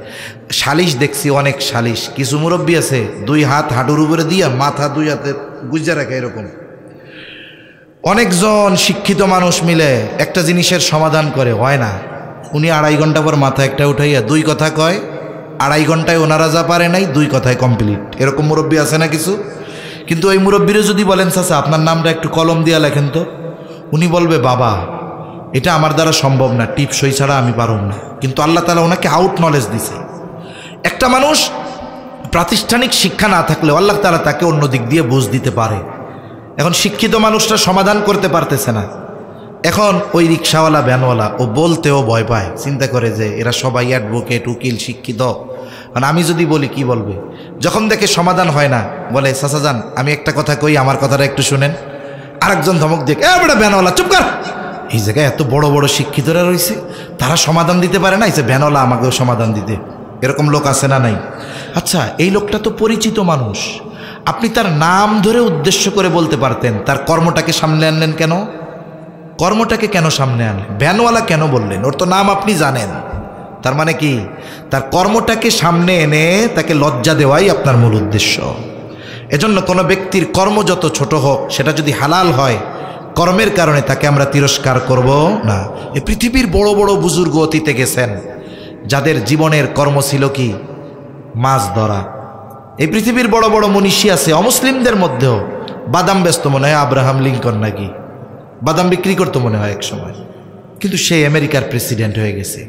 সালিশ দেখছি, অনেক সালিশ, কিছু মুরব্বী আছে 2 হাত হাঁটুর উপরে দিয়া মাথা 2 হাতে গুজা রাখে, এরকম। অনেকজন শিক্ষিত মানুষ মিলে একটা জিনিসের সমাধান করে, হয় না। উনি 2.5 ঘন্টা পর মাথা একটা উঠাইয়া 2 কথা কয়, 2.5 ঘন্টায় ওনারা যা পারে নাই 2 কথায় কমপ্লিট। এরকম মুরব্বী আছে না কিছু? কিন্তু ওই মুরব্বীরে যদি বলেন চাচা আপনার নামটা একটু কলম দিয়া লেখেন তো, উনি বলবে বাবা এটা আমার দ্বারা সম্ভব না, টিপসই ছাড়া আমি পারব না। কিন্তু আল্লাহ তাআলা ওনাকে আউট নলেজ দিছে। একটা মানুষ প্রাতিষ্ঠানিক শিক্ষা না থাকলে আল্লাহ তাআলা তাকে অন্য দিক দিয়ে বুঝ দিতে পারে। এখন শিক্ষিত মানুষটা সমাধান করতে পারতেছে না, এখন ওই রিক্সাওয়ালা ভ্যানওয়ালা ও বলতেও ভয় পায়, চিন্তা করে যে এরা সবাই অ্যাডভোকেট উকিল শিক্ষিত, মানে আমি যদি বলি কি বলবে। যখন দেখে সমাধান হয় না, বলে চাচাজান আমি একটা কথা কই, আমার কথাটা একটু শুনেন। আরেকজন ধমক দিয়ে বড় ভ্যানওয়ালা চুপ কর, এই জায়গায় এত বড় বড় শিক্ষিতরা রয়েছে, তারা সমাধান দিতে পারে না, এই যে ভ্যানওয়ালা আমাকেও সমাধান দিতে। এরকম লোক আছে না নাই? আচ্ছা, এই লোকটা তো পরিচিত মানুষ, আপনি তার নাম ধরে উদ্দেশ্য করে বলতে পারতেন, তার কর্মটাকে সামনে আনলেন কেন? কর্মটাকে কেন সামনে আনলেন? ভ্যানওয়ালা কেন বললেন? ওর তো নাম আপনি জানেন। তার মানে কি, তার কর্মটাকে সামনে এনে তাকে লজ্জা দেওয়াই আপনার মূল উদ্দেশ্য। এজন্য কোনো ব্যক্তির কর্ম যত ছোট হোক, সেটা যদি হালাল হয়, কর্মের কারণে তাকে আমরা তিরস্কার করব না। এই পৃথিবীর বড় বড় বুজুর্গ অতীতে গেছেন, যাদের জীবনের কর্ম ছিল কি? মাছ ধরা। এই পৃথিবীর বড় বড় মনীষী আছে, অমুসলিমদের মধ্যেও। বাদাম ব্যস্ত মনে হয় আব্রাহাম লিঙ্কন, নাকি বাদাম বিক্রি করতো মনে হয় এক সময়, কিন্তু সে আমেরিকার প্রেসিডেন্ট হয়ে গেছে।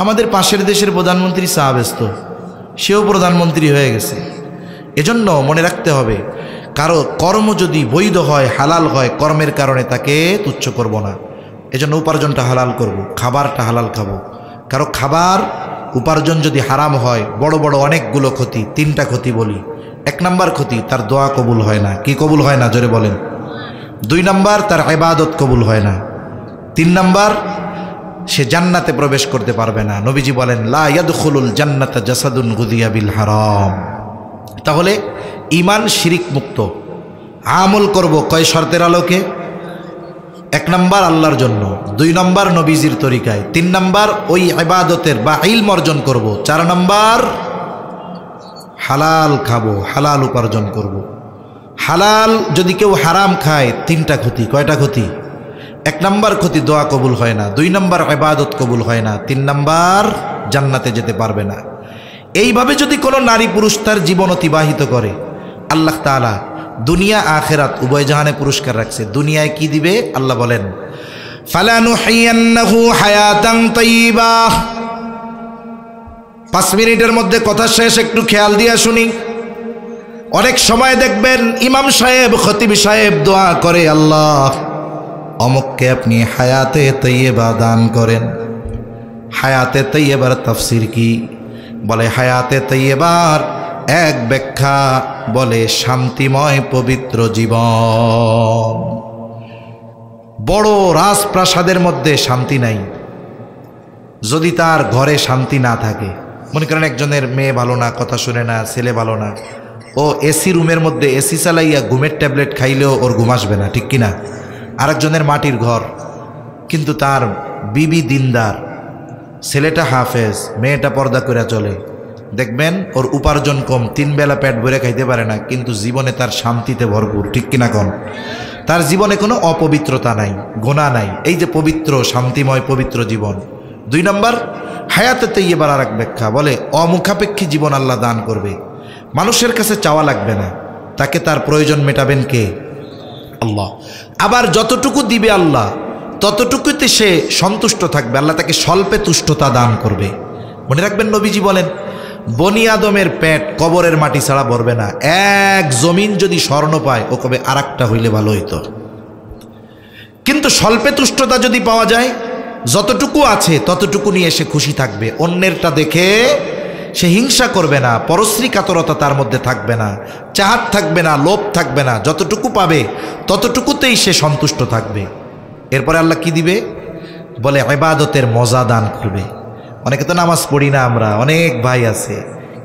আমাদের পাশের দেশের প্রধানমন্ত্রী চা ব্যস্ত, সেও প্রধানমন্ত্রী হয়ে গেছে। এজন্য মনে রাখতে হবে, কারো কর্ম যদি বৈধ হয়, হালাল হয়, কর্মের কারণে তাকে তুচ্ছ করব না। এজন্য উপার্জনটা হালাল করব, খাবারটা হালাল খাবো। কারো খাবার উপার্জন যদি হারাম হয়, বড় বড় অনেকগুলো ক্ষতি। 3টা ক্ষতি বলি। 1 নাম্বার ক্ষতি, তার দোয়া কবুল হয় না। কি কবুল হয় না? জোরে বলেন। 2 নাম্বার, তার ইবাদত কবুল হয় না। 3 নাম্বার, সে জান্নাতে প্রবেশ করতে পারবে না। নবীজি বলেন, লা ইয়াদখুলুল জান্নাতা জাসাদুন গুযিয়া বিল হারাম। তাহলে ঈমান শিরিক মুক্ত আমল করব কয় শর্তের আলোকে? 1 নাম্বার আল্লাহর জন্য, 2 নাম্বার নবীজির তরিকায়, 3 নাম্বার ওই ইবাদতের বা ইলম অর্জন করব, 4 নাম্বার হালাল খাবো, হালাল উপার্জন করব। হালাল যদি কেউ হারাম খায়, 3টা ক্ষতি। কয়টা ক্ষতি? 1 নাম্বার ক্ষতি, দোয়া কবুল হয় না। 2 নাম্বার ইবাদত কবুল হয় না। 3 নাম্বার জান্নাতে যেতে পারবে না। এইভাবে যদি কোনো নারী পুরুষ তার জীবন অতিবাহিত করে, আল্লাহ তাআলা দুনিয়া আখিরাত উভয় জাহানে পুরস্কার রাখছে। দুনিয়ায় কি দিবে? আল্লাহ বলেন, ফালানুহিয়ান্নাহু হায়াতান তাইয়্যিবা। 5 মিনিটের মধ্যে কথা শেষ, একটু খেয়াল দিয়া শুনি। অনেক সময় দেখবেন ইমাম সাহেব, খতিব সাহেব দোয়া করে, আল্লাহ অমুককে আপনি হায়াতে তাইয়্যিবা দান করেন। হায়াতে তাইয়্যিবার তাফসীর কি? বলে হায়াতে তাইয়্যিবার এক ব্যাখ্যা, বলে শান্তিময় পবিত্র জীবন। বড় রাজপ্রাসাদের মধ্যে শান্তি নাই যদি তার ঘরে শান্তি না থাকে। মনে করেন একজনের মেয়ে ভালো না, কথা শুনে না, ছেলে ভালো না, ও এসি রুমের মধ্যে এসি চালাইয়া ঘুমের ট্যাবলেট খাইলেও ওর ঘুম আসবে না, ঠিক কিনা? আরেকজনের মাটির ঘর, কিন্তু তার বিবি দিনদার, ছেলেটা হাফেজ, মেয়েটা পর্দা করে চলে। দেখবেন ওর উপার্জন কম, 3 বেলা পেট ভরে খাইতে পারে না, কিন্তু জীবনে তার শান্তিতে ভরপুর, ঠিক কিনা কোন? তার জীবনে কোনো অপবিত্রতা নাই, গুনাহ নাই। এই যে পবিত্র, শান্তিময় পবিত্র জীবন। 2 নম্বর হায়াতে তাইয়্যিবার আর এক ব্যাখ্যা, বলে অমুখাপেক্ষী জীবন আল্লাহ দান করবে। মানুষের কাছে চাওয়া লাগবে না, তাকে তার প্রয়োজন মেটাবেন কে? আল্লাহ। আবার যতটুকু দিবে আল্লাহ, ততটুকুতে সে সন্তুষ্ট থাকবে। আল্লাহ তাকে স্বল্পে তুষ্টতা দান করবে। মনে রাখবেন, নবীজি বলেন, বনি আদমের পেট কবরের মাটি ছাড়া ভরবে না। 1 জমিন যদি স্বর্ণ পায়, ও কবে আরেকটা হইলে ভালো হইতো। কিন্তু স্বল্পে তুষ্টতা যদি পাওয়া যায়, যতটুকু আছে ততটুকু নিয়ে সে খুশি থাকবে। অন্যেরটা দেখে সে হিংসা করবে না, পরশ্রী কাতরতা তার মধ্যে থাকবে না, চাহাত থাকবে না, লোভ থাকবে না। যতটুকু পাবে ততটুকুতেই সে সন্তুষ্ট থাকবে। এরপরে আল্লাহ কি দিবে? বলে ইবাদতের মজা দান করবে। অনেকে তো নামাজ পড়ি না আমরা, অনেক ভাই আছে,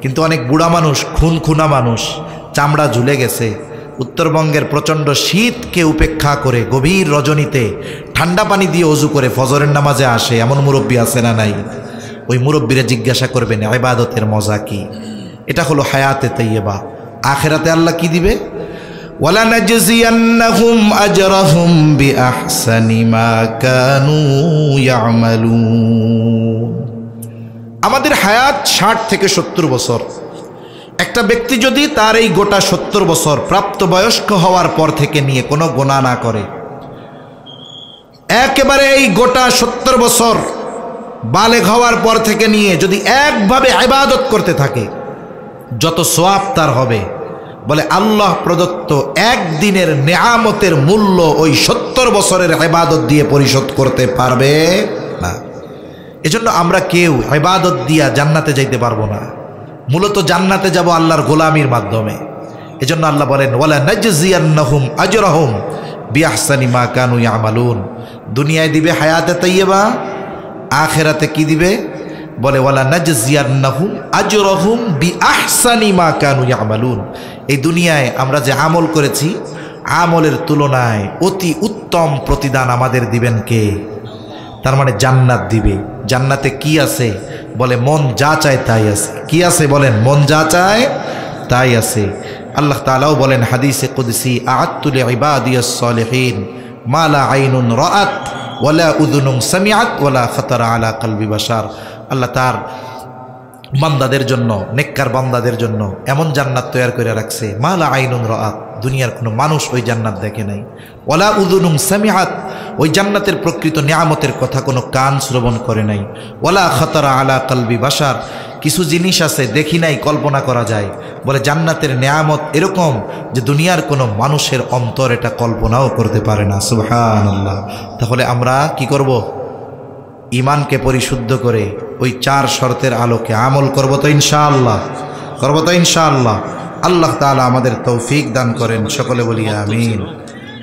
কিন্তু অনেক বুড়া মানুষ, খুনা মানুষ, চামড়া ঝুলে গেছে। উত্তরবঙ্গের প্রচণ্ড শীতকে উপেক্ষা করে গভীর রজনীতে ঠান্ডা পানি দিয়ে অজু করে ফজরের নামাজে আসে, এমন মুরব্বী আছে না নাই? ওই মুরব্বীরা জিজ্ঞাসা করবেন ইবাদতের মজা কি? এটা হলো হায়াতে তাইয়্যিবা। আখিরাতে আল্লাহ কি দিবে? ওয়ালানাজজিয়ান্নাহুম আজরাহুম বিআহসানি মা কানু ইয়ামালুন। আমাদের হায়াত 60 থেকে 70 বছর। একটা ব্যক্তি যদি তার এই গোটা 70 বছর প্রাপ্তবয়স্ক হওয়ার পর থেকে নিয়ে কোনো গুনাহ না করে, একেবারে এই গোটা 70 বছর বালেগ হওয়ার পর থেকে নিয়ে যদি একভাবে ইবাদত করতে থাকে, যত সওয়াব তার হবে বলে আল্লাহ প্রদত্ত একদিনের নেয়ামতের মূল্য ওই 70 বছরের ইবাদত দিয়ে পরিশোধ করতে পারবে না। এজন্য আমরা কেউ ইবাদত দিয়া জান্নাতে যাইতে পারবো না। মূলত জান্নাতে যাব আল্লাহর গোলামির মাধ্যমে। এজন্য আল্লাহ বলেন ওয়ালা নাজজিয়ান্নাহুম আজরাহুম বিআহসানি মা কানু ইয়ামালুন। দুনিয়ায় দিবে হায়াতে তাইয়্যিবা, আখিরাতে কি দিবে? বলে ওয়ালা নাজজিয়ান্নাহুম আজরাহুম বিআহসানি মা কানু ইয়ামালুন। এই দুনিয়ায় আমরা যে আমল করেছি, আমলের তুলনায় অতি উত্তম প্রতিদান আমাদের দিবেন কে? তার মানে জান্নাত দিবে। জান্নাতে কি আছে? বলে মন যা চায় তাই আছে। কি আছে বলেন? মন যা চায় তাই আছে। আল্লাহ তাআলাও বলেন হাদিসে কুদসি আ'আদতু লিইবাদিয়াস সালিহিন মা লা আইনুন রাআত ওয়ালা উযুনুন সামিআত ওয়ালা খাতারা আলা কলবি বাশার। আল্লাহ তার বান্দাদের জন্য, নেককার বান্দাদের জন্য এমন জান্নাত তৈরি করে রাখছে, মা লা আইনুন রাআত, দুনিয়ার কোনো মানুষ ওই জান্নাত দেখে নাই, ওয়ালা উযুনুন সামিআত, ওই জান্নাতের প্রকৃত নিয়ামতের কথা কোনো কান শ্রবণ করে নাই, ওয়ালা খাতারা আলা কলবি বাশার, কিছু জিনিস আছে দেখি নাই, কল্পনা করা যায়। বলে জান্নাতের নিয়ামত এরকম যে দুনিয়ার কোনো মানুষের অন্তর এটা কল্পনাও করতে পারে না। সুবহানাল্লাহ। তাহলে আমরা কি করব? ইমানকে পরিশুদ্ধ করে ওই 4 শর্তের আলোকে আমল করব তো ইনশাআল্লাহ, করব তো ইনশাআল্লাহ। আল্লাহ তাআলা আমাদের তৌফিক দান করেন। সকলে বলি আমিন।